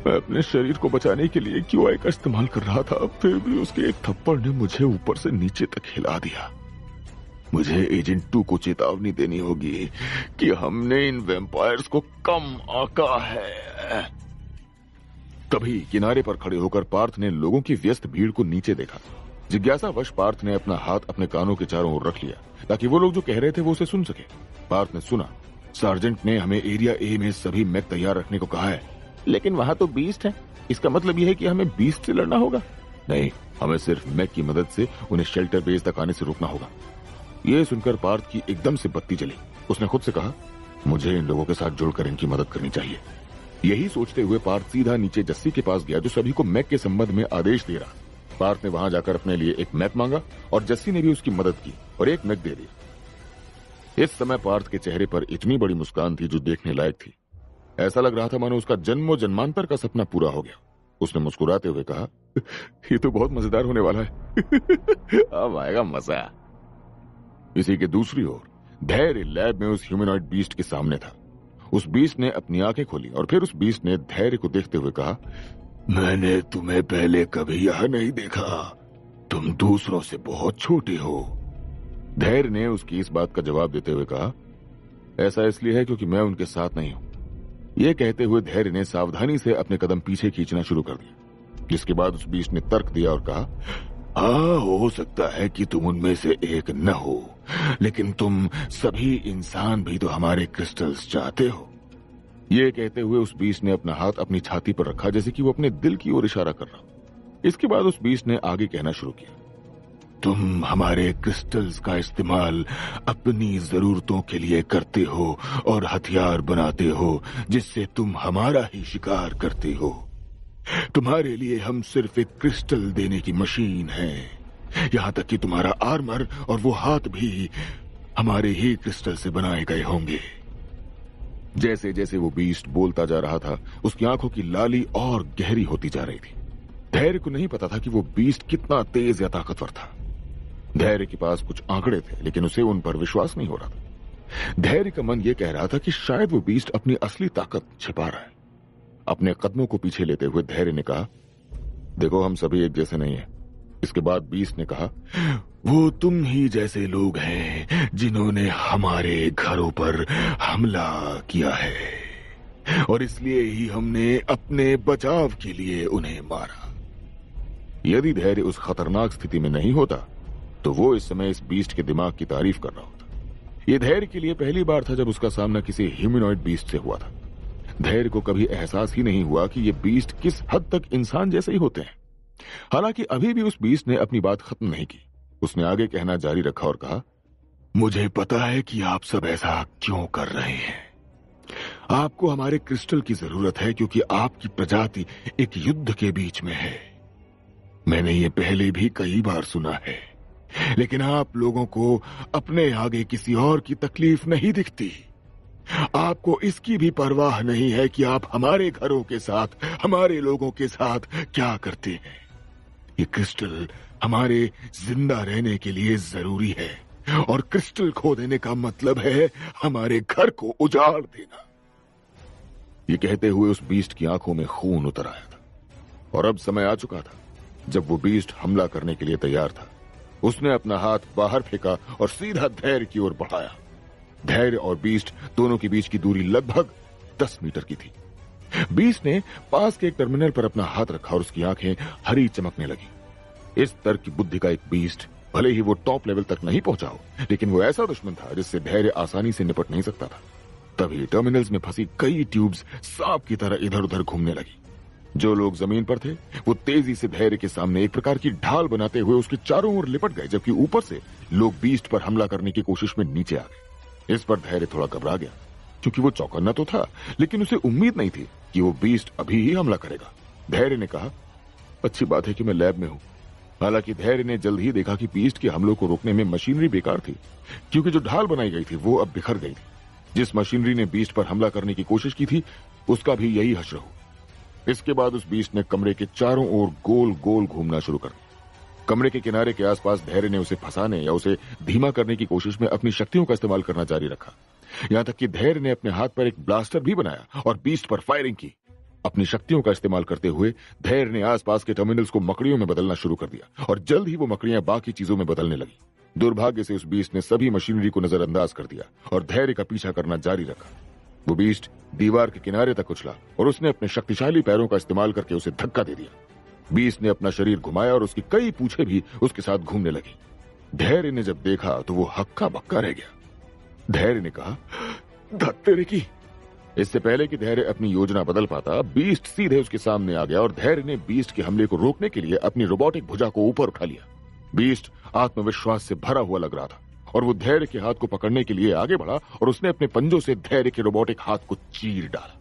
मैं अपने शरीर को बचाने के लिए क्यूआई का इस्तेमाल कर रहा था, फिर भी उसके एक थप्पड़ ने मुझे ऊपर से नीचे तक हिला दिया। मुझे एजेंट 2 को चेतावनी देनी होगी कि हमने इन वैम्पायर्स को कम आंका है। तभी किनारे पर खड़े होकर पार्थ ने लोगों की व्यस्त भीड़ को नीचे देखा। जिज्ञासावश पार्थ ने अपना हाथ अपने कानों के चारों ओर रख लिया ताकि वो लोग जो कह रहे थे वो उसे सुन सके। पार्थ ने सुना, सार्जेंट ने हमें एरिया ए में सभी मैक तैयार रखने को कहा है, लेकिन वहां तो बीस्ट है। इसका मतलब यह है कि हमें बीस्ट से लड़ना होगा? नहीं, हमें सिर्फ मैक की मदद से उन्हें शेल्टर बेस तक आने से रोकना होगा। यह सुनकर पार्थ की एकदम से बत्ती जली। उसने खुद से कहा, मुझे इन लोगों के साथ जुड़कर इनकी मदद करनी चाहिए। यही सोचते हुए पार्थ सीधा नीचे जस्सी के पास गया जो सभी को मैक के संबंध में आदेश दे रहा। पार्थ ने वहां जाकर अपने लिए एक मैप मांगा और जस्सी ने भी उसकी मदद की और एक मैप दे दिया। इस समय पार्थ के चेहरे पर इतनी बड़ी मुस्कान थी जो देखने लायक थी। ऐसा लग रहा था मानो उसका जन्मों जन्मांतर का सपना पूरा हो गया। उसने मुस्कुराते हुए कहा, ये तो बहुत मजेदार होने वाला है। अब आएगा मजा। इसी के दूसरी ओर धैर्य लैब में उस ह्यूमनॉइड बीस्ट के सामने था। उस बीस्ट ने अपनी आंखें खोली और फिर उस बीस्ट ने धैर्य को देखते हुए कहा, मैंने तुम्हें पहले कभी यहां नहीं देखा। तुम दूसरों से बहुत छोटे हो। धैर्य ने उसकी इस बात का जवाब देते हुए कहा, ऐसा इसलिए है क्योंकि मैं उनके साथ नहीं हूं। यह कहते हुए धैर्य ने सावधानी से अपने कदम पीछे खींचना शुरू कर दिया, जिसके बाद उस बीस्ट ने तर्क दिया और कहा, हाँ, हो सकता है कि तुम उनमें से एक न हो, लेकिन तुम सभी इंसान भी तो हमारे क्रिस्टल्स चाहते हो। यह कहते हुए उस बीस्ट ने अपना हाथ अपनी छाती पर रखा जैसे कि वो अपने दिल की ओर इशारा कर रहा। इसके बाद उस बीस्ट ने आगे कहना शुरू किया, तुम हमारे क्रिस्टल्स का इस्तेमाल अपनी जरूरतों के लिए करते हो और हथियार बनाते हो जिससे तुम हमारा ही शिकार करते हो। तुम्हारे लिए हम सिर्फ एक क्रिस्टल देने की मशीन हैं। यहां तक कि तुम्हारा आर्मर और वो हाथ भी हमारे ही क्रिस्टल से बनाए गए होंगे। जैसे जैसे वो बीस्ट बोलता जा रहा था, उसकी आंखों की लाली और गहरी होती जा रही थी। धैर्य को नहीं पता था कि वो बीस्ट कितना तेज या ताकतवर था। धैर्य के पास कुछ आंकड़े थे, लेकिन उसे उन पर विश्वास नहीं हो रहा था। धैर्य का मन यह कह रहा था कि शायद वो बीस्ट अपनी असली ताकत छिपा रहा है। अपने कदमों को पीछे लेते हुए धैर्य ने कहा, देखो, हम सभी एक जैसे नहीं हैं। इसके बाद बीस्ट ने कहा, वो तुम ही जैसे लोग हैं जिन्होंने हमारे घरों पर हमला किया है और इसलिए ही हमने अपने बचाव के लिए उन्हें मारा। यदि धैर्य उस खतरनाक स्थिति में नहीं होता तो वो इस समय इस बीस्ट के दिमाग की तारीफ कर रहा होता। यह धैर्य के लिए पहली बार था जब उसका सामना किसी ह्यूमनॉइड बीस्ट से हुआ था। धैर्य को कभी एहसास ही नहीं हुआ कि ये बीस्ट किस हद तक इंसान जैसे ही होते हैं। हालांकि अभी भी उस बीस्ट ने अपनी बात खत्म नहीं की। उसने आगे कहना जारी रखा और कहा, मुझे पता है कि आप सब ऐसा क्यों कर रहे हैं। आपको हमारे क्रिस्टल की जरूरत है क्योंकि आपकी प्रजाति एक युद्ध के बीच में है। मैंने ये पहले भी कई बार सुना है, लेकिन आप लोगों को अपने आगे किसी और की तकलीफ नहीं दिखती। आपको इसकी भी परवाह नहीं है कि आप हमारे घरों के साथ, हमारे लोगों के साथ क्या करते हैं। ये क्रिस्टल हमारे जिंदा रहने के लिए जरूरी है और क्रिस्टल खो देने का मतलब है हमारे घर को उजाड़ देना। ये कहते हुए उस बीस्ट की आंखों में खून उतर आया था और अब समय आ चुका था जब वो बीस्ट हमला करने के लिए तैयार था। उसने अपना हाथ बाहर फेंका और सीधा धैर्य की ओर बढ़ाया। धैर्य और बीस्ट दोनों के बीच की दूरी लगभग 10 मीटर की थी। बीस्ट ने पास के एक टर्मिनल पर अपना हाथ रखा और उसकी आंखें हरी चमकने लगी। इस तरह की बुद्धि का एक बीस्ट, भले ही वो टॉप लेवल तक नहीं पहुंचा हो, लेकिन वो ऐसा दुश्मन था जिससे धैर्य आसानी से निपट नहीं सकता था। तभी टर्मिनल्स में फंसी कई ट्यूब्स सांप की तरह इधर उधर घूमने लगी। जो लोग जमीन पर थे वो तेजी से धैर्य के सामने एक प्रकार की ढाल बनाते हुए उसके चारों ओर लिपट गए, जबकि ऊपर से लोग बीस्ट पर हमला करने की कोशिश में नीचे आ गए। इस पर धैर्य थोड़ा घबरा गया, क्योंकि वो चौकन्ना तो था, लेकिन उसे उम्मीद नहीं थी कि वो बीस्ट अभी ही हमला करेगा। धैर्य ने कहा, अच्छी बात है कि मैं लैब में हूं। हालांकि धैर्य ने जल्द ही देखा कि बीस्ट के हमलों को रोकने में मशीनरी बेकार थी, क्योंकि जो ढाल बनाई गई थी वो अब बिखर गई थी। जिस मशीनरी ने बीस्ट पर हमला करने की कोशिश की थी उसका भी यही हश्र हुआ। इसके बाद उस बीस्ट ने कमरे के चारों ओर गोल गोल घूमना शुरू कर दिया। कमरे के किनारे के आसपास धैर्य ने उसे फंसाने या उसे धीमा करने की कोशिश में अपनी शक्तियों का इस्तेमाल करना जारी रखा। यहां तक कि धैर्य ने अपने हाथ पर एक ब्लास्टर भी बनाया और बीस्ट पर फायरिंग की। अपनी शक्तियों का इस्तेमाल करते हुए धैर्य ने आसपास के टर्मिनल्स को मकड़ियों में बदलना शुरू कर दिया और जल्द ही वो मकड़ियां बाकी चीजों में बदलने लगी। दुर्भाग्य से उस बीस्ट ने सभी मशीनरी को नजरअंदाज कर दिया और धैर्य का पीछा करना जारी रखा। वो बीस्ट दीवार के किनारे तक उछला और उसने अपने शक्तिशाली पैरों का इस्तेमाल करके उसे धक्का दे दिया। बीस्ट ने अपना शरीर घुमाया और उसकी कई पूंछें भी उसके साथ घूमने लगी। धैर्य ने जब देखा तो वो हक्का बक्का रह गया। धैर्य ने कहा, धत तेरे की। इससे पहले कि धैर्य अपनी योजना बदल पाता, बीस्ट सीधे उसके सामने आ गया और धैर्य ने बीस्ट के हमले को रोकने के लिए अपनी रोबोटिक भुजा को ऊपर उठा लिया। बीस्ट आत्मविश्वास से भरा हुआ लग रहा था और वो धैर्य के हाथ को पकड़ने के लिए आगे बढ़ा और उसने अपने पंजों से धैर्य के रोबोटिक हाथ को चीर डाला।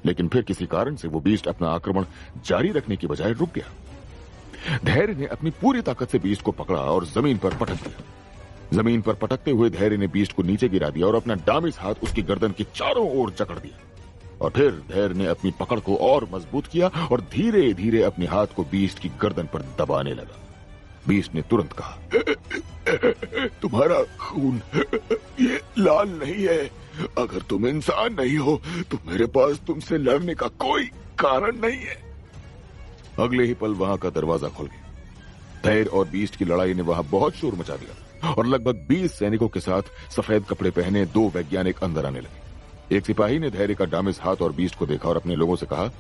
लेकिन फिर किसी कारण से वो बीस्ट अपना आक्रमण जारी रखने की बजाय रुक गया। धैर्य ने अपनी पूरी ताकत से बीस्ट को पकड़ा और जमीन पर पटक दिया। जमीन पर पटकते हुए धैर्य ने बीस्ट को नीचे गिरा दिया और अपना डामिस हाथ उसकी गर्दन के चारों ओर जकड़ दिया। और फिर धैर्य ने अपनी पकड़ को और मजबूत किया और धीरे धीरे अपने हाथ को बीस्ट की गर्दन पर दबाने लगा। बीस्ट ने तुरंत कहा, तुम्हारा खून ये लाल नहीं है। अगर तुम इंसान नहीं हो तो मेरे पास तुमसे लड़ने का कोई कारण नहीं है। अगले ही पल वहां का दरवाजा खुल गया। धैर्य और बीस्ट की लड़ाई ने वहां बहुत शोर मचा दिया और लगभग 20 सैनिकों के साथ सफेद कपड़े पहने 2 वैज्ञानिक अंदर आने लगे। एक सिपाही ने धैर्य का डामिस हाथ और बीस्ट को देखा और अपने लोगों से कहा,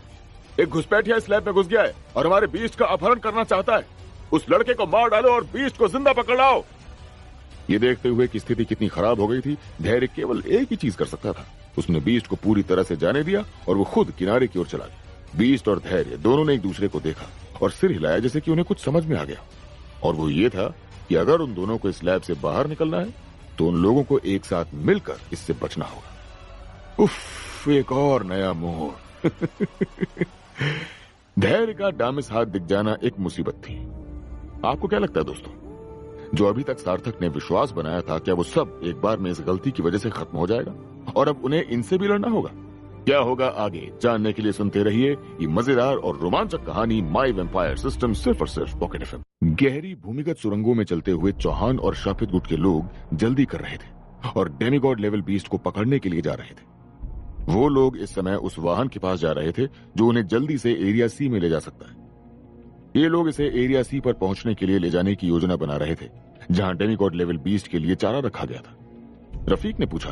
एक घुसपैठिया इस लैब में घुस गया है और हमारे बीस्ट का अपहरण करना चाहता है। उस लड़के को मार डालो और बीस्ट को जिंदा पकड़ लाओ। ये देखते हुए कि स्थिति कितनी खराब हो गई थी, धैर्य केवल एक ही चीज कर सकता था। उसने बीस्ट को पूरी तरह से जाने दिया और वो खुद किनारे की ओर चला गया। बीस्ट और धैर्य दोनों ने एक दूसरे को देखा और सिर हिलाया जैसे कि उन्हें कुछ समझ में आ गया। और वो ये था कि अगर उन दोनों को इस लैब से बाहर निकलना है तो उन लोगों को एक साथ मिलकर इससे बचना होगा। उफ, एक और नया मोड़। धैर्य का डामिस हाथ दिख जाना एक मुसीबत थी। आपको क्या लगता है दोस्तों, जो अभी तक सार्थक ने विश्वास बनाया था, क्या वो सब एक बार में इस गलती की वजह से खत्म हो जाएगा और अब उन्हें इनसे भी लड़ना होगा? क्या होगा आगे जानने के लिए सुनते रहिए ये मजेदार और रोमांचक कहानी माई वेम्पायर सिस्टम, सिर्फ और सिर्फ पॉकेट एफएम। गहरी भूमिगत सुरंगों में चलते हुए चौहान और शापित गुट के लोग जल्दी कर रहे थे और डेमीगॉड लेवल बीस्ट को पकड़ने के लिए जा रहे थे। वो लोग इस समय उस वाहन के पास जा रहे थे जो उन्हें जल्दी से एरिया सी में ले जा सकता है। ये लोग इसे एरिया सी पर पहुंचने के लिए ले जाने की योजना बना रहे थे, जहां डेमीगॉड लेवल बीस्ट के लिए चारा रखा गया था। रफीक ने पूछा,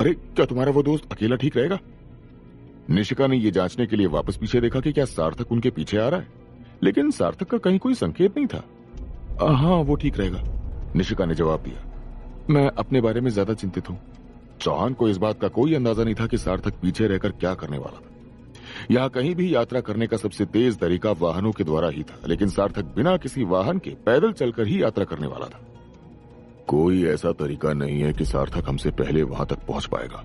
अरे क्या तुम्हारा वो दोस्त अकेला ठीक रहेगा? निशिका ने यह जांचने के लिए वापस पीछे देखा कि क्या सार्थक उनके पीछे आ रहा है, लेकिन सार्थक का कहीं कोई संकेत नहीं था। हाँ, वो ठीक रहेगा, निशिका ने जवाब दिया। मैं अपने बारे में ज्यादा चिंतित हूं। चौहान को इस बात का कोई अंदाजा नहीं था कि सार्थक पीछे रहकर क्या करने वाला था। यहाँ कहीं भी यात्रा करने का सबसे तेज तरीका वाहनों के द्वारा ही था, लेकिन सार्थक बिना किसी वाहन के पैदल चलकर ही यात्रा करने वाला था। कोई ऐसा तरीका नहीं है कि सार्थक हमसे पहले वहां तक पहुंच पाएगा,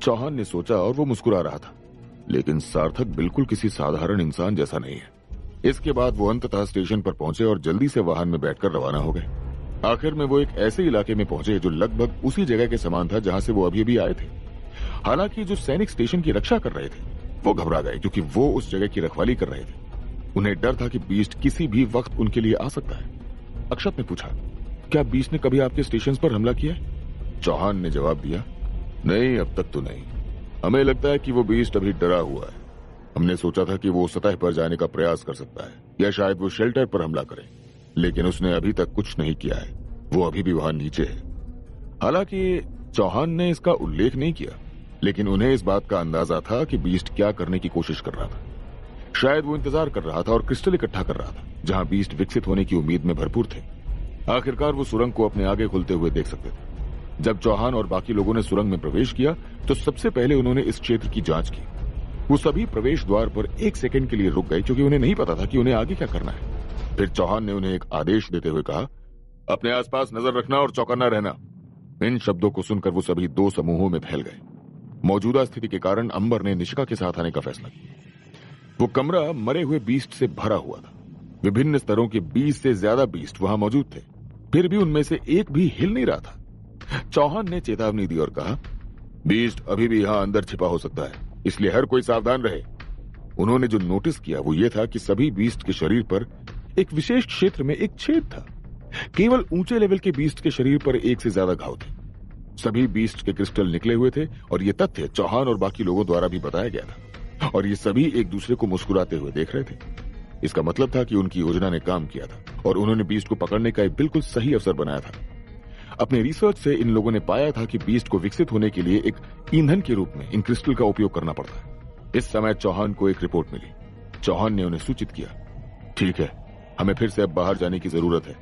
चौहान ने सोचा और वो मुस्कुरा रहा था। लेकिन सार्थक बिल्कुल किसी साधारण इंसान जैसा नहीं है। इसके बाद वो अंततः स्टेशन पर पहुंचे और जल्दी से वाहन में बैठकर रवाना हो गए। आखिर में वो एक ऐसे इलाके में पहुंचे जो लगभग उसी जगह के समान था जहां से वो अभी अभी आए थे। हालांकि जो सैनिक स्टेशन की रक्षा कर रहे थे वो घबरा गए, क्योंकि वो उस जगह की रखवाली कर रहे थे। उन्हें डर था कि बीस्ट किसी भी वक्त उनके लिए आ सकता है। अक्षत ने पूछा, क्या बीस्ट ने कभी आपके स्टेशन पर हमला किया है? चौहान ने जवाब दिया, नहीं, अब तक तो नहीं। हमें लगता है कि वो बीस्ट अभी डरा हुआ है। हमने सोचा था कि वो सतह पर जाने का प्रयास कर सकता है या शायद वो शेल्टर पर हमला करे, लेकिन उसने अभी तक कुछ नहीं किया है। वो अभी भी वहां नीचे है। हालांकि चौहान ने इसका उल्लेख नहीं किया, लेकिन उन्हें इस बात का अंदाजा था कि बीस्ट क्या करने की कोशिश कर रहा था। शायद वो इंतजार कर रहा था और क्रिस्टल इकट्ठा कर रहा था, जहां बीस्ट विकसित होने की उम्मीद में भरपूर थे। आखिरकार वो सुरंग को अपने आगे खुलते हुए देख सकते थे। जब चौहान और बाकी लोगों ने सुरंग में प्रवेश किया तो सबसे पहले उन्होंने इस क्षेत्र की जांच की। वो सभी प्रवेश द्वार पर 1 सेकंड के लिए रुक गए, क्योंकि उन्हें नहीं पता था कि उन्हें आगे क्या करना है। फिर चौहान ने उन्हें एक आदेश देते हुए कहा, अपने आसपास नजर रखना और चौकन्ना रहना। इन शब्दों को सुनकर वो सभी 2 समूहों में फैल गए। मौजूदा स्थिति के कारण अंबर ने निशिका के साथ आने का फैसला किया। वो कमरा मरे हुए बीस्ट से भरा हुआ था। विभिन्न स्तरों के 20 से ज्यादा बीस्ट वहां मौजूद थे, फिर भी उनमें से एक भी हिल नहीं रहा था। चौहान ने चेतावनी दी और कहा, बीस्ट अभी भी यहां अंदर छिपा हो सकता है, इसलिए हर कोई सावधान रहे। उन्होंने जो नोटिस किया वो ये था कि सभी बीस्ट के शरीर पर एक विशेष क्षेत्र में एक छेद था। केवल ऊंचे लेवल के बीस्ट के शरीर पर 1 से ज्यादा घाव थे। सभी बीस्ट के क्रिस्टल निकले हुए थे और ये तथ्य चौहान और बाकी लोगों द्वारा भी बताया गया था, और ये सभी एक दूसरे को मुस्कुराते हुए देख रहे थे। इसका मतलब था कि उनकी योजना ने काम किया था और उन्होंने बीस्ट को पकड़ने का एक बिल्कुल सही अवसर बनाया था। अपने रिसर्च से इन लोगों ने पाया था कि बीस्ट को विकसित होने के लिए एक ईंधन के रूप में इन क्रिस्टल का उपयोग करना पड़ता है। इस समय चौहान को एक रिपोर्ट मिली। चौहान ने उन्हें सूचित किया, ठीक है, हमें फिर से अब बाहर जाने की जरूरत है।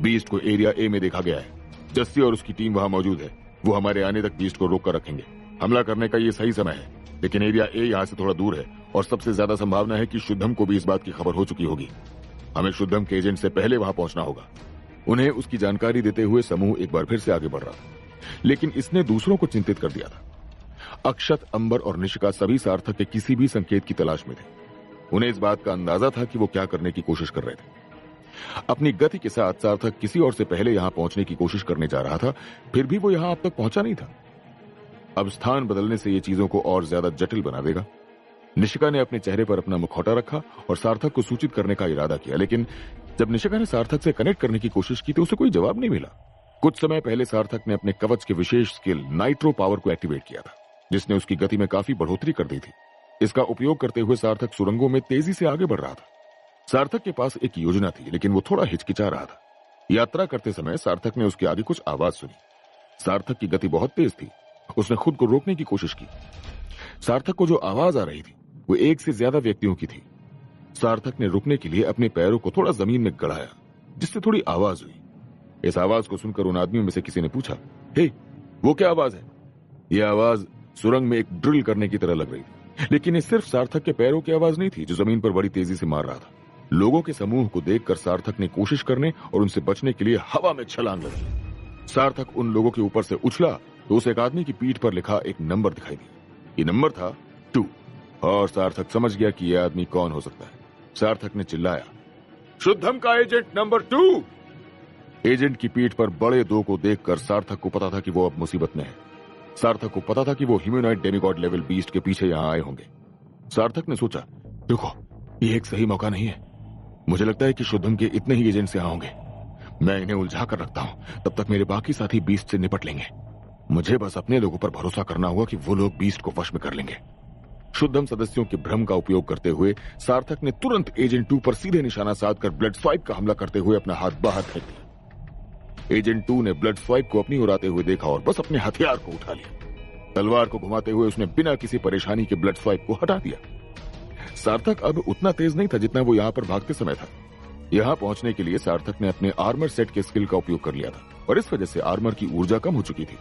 बीस्ट को एरिया ए में देखा गया है। जस्सी और उसकी टीम वहां मौजूद है। वो हमारे आने तक बीस्ट को रोक कर रखेंगे। हमला करने का ये सही समय है, लेकिन एरिया ए यहाँ से थोड़ा दूर है और सबसे ज्यादा संभावना है कि शुद्धम को भी इस बात की खबर हो चुकी होगी। हमें शुद्धम के एजेंट से पहले वहां पहुंचना होगा। उन्हें उसकी जानकारी देते हुए समूह एक बार फिर से आगे बढ़ रहा था, लेकिन इसने दूसरों को चिंतित कर दिया था। अक्षत, अंबर और निशिका सभी सार्थक के किसी भी संकेत की तलाश में थे। उन्हें इस बात का अंदाजा था कि वो क्या करने की कोशिश कर रहे थे। अपनी गति के साथ सार्थक किसी और से पहले यहां पहुंचने की कोशिश करने जा रहा था, फिर भी वो यहां अब तक पहुंचा नहीं था। अब स्थान बदलने से ये चीजों को और ज्यादा जटिल बना देगा। निशिका ने अपने चेहरे पर अपना मुखौटा रखा और सार्थक को सूचित करने का इरादा किया, लेकिन जब निशिका ने सार्थक से कनेक्ट करने की कोशिश की तो उसे कोई जवाब नहीं मिला। कुछ समय पहले सार्थक ने अपने कवच के विशेष स्किल नाइट्रो पावर को एक्टिवेट किया था, जिसने उसकी गति में काफी बढ़ोतरी कर दी थी। इसका उपयोग करते हुए सार्थक सुरंगों में तेजी से आगे बढ़ रहा था। सार्थक के पास एक योजना थी, लेकिन वो थोड़ा हिचकिचा रहा था। यात्रा करते समय सार्थक ने उसके आगे कुछ आवाज सुनी। सार्थक की गति बहुत तेज थी। उसने खुद को रोकने की कोशिश की। सार्थक को जो आवाज आ रही थी वो एक से ज्यादा व्यक्तियों की थी। सार्थक ने रुकने के लिए अपने पैरों को थोड़ा जमीन में गड़ाया, जिससे थोड़ी आवाज हुई। इस आवाज को सुनकर उन आदमियों में से किसी ने पूछा, हे, वो क्या आवाज है? यह आवाज सुरंग में एक ड्रिल करने की तरह लग रही थी, लेकिन ये सिर्फ सार्थक के पैरों की आवाज नहीं थी जो जमीन पर बड़ी तेजी से मार रहा था। लोगों के समूह को देखकर सार्थक ने कोशिश करने और उनसे बचने के लिए हवा में छलांग लगाई। सार्थक उन लोगों के ऊपर से उछला तो उसे एक आदमी की पीठ पर लिखा एक नंबर दिखाई दिया। ये नंबर था 2 और सार्थक समझ गया कि यह आदमी कौन हो सकता है। सार्थक ने चिल्लाया, शुद्धम का एजेंट नंबर 2। एजेंट की पीठ पर बड़े 2 को देखकर सार्थक को पता था कि वो अब मुसीबत में है। सार्थक को पता था कि वो ह्यूमनॉइड डेमिगॉड लेवल बीस्ट के पीछे यहां आए होंगे। सार्थक ने सोचा, देखो, ये एक सही मौका नहीं है। मुझे लगता है कि शुद्धम के इतने ही एजेंट्स यहां होंगे। मैं इन्हें उलझा कर रखता हूं, तब तक मेरे बाकी साथी बीस्ट से निपट लेंगे। मुझे बस अपने लोगों पर भरोसा करना होगा कि वो लोग बीस्ट को वश में कर लेंगे। शुद्धम सदस्यों के भ्रम का उपयोग करते हुए सार्थक ने तुरंत एजेंट 2 पर सीधे निशाना साधकर ब्लड स्वाइप का हमला करते हुए अपना हाथ बाहर फेंक दिया। एजेंट 2 ने ब्लड स्वाइप को अपनी ओर आते हुए देखा और बस अपने हथियार को उठा लिया। तलवार को घुमाते हुए उसने बिना किसी परेशानी के ब्लड स्वाइप को हटा दिया। सार्थक अब उतना तेज नहीं था जितना वो यहां पर भागते समय था। यहां पहुंचने के लिए सार्थक ने अपने आर्मर सेट के स्किल का उपयोग कर लिया था और इस वजह से आर्मर की ऊर्जा कम हो चुकी थी।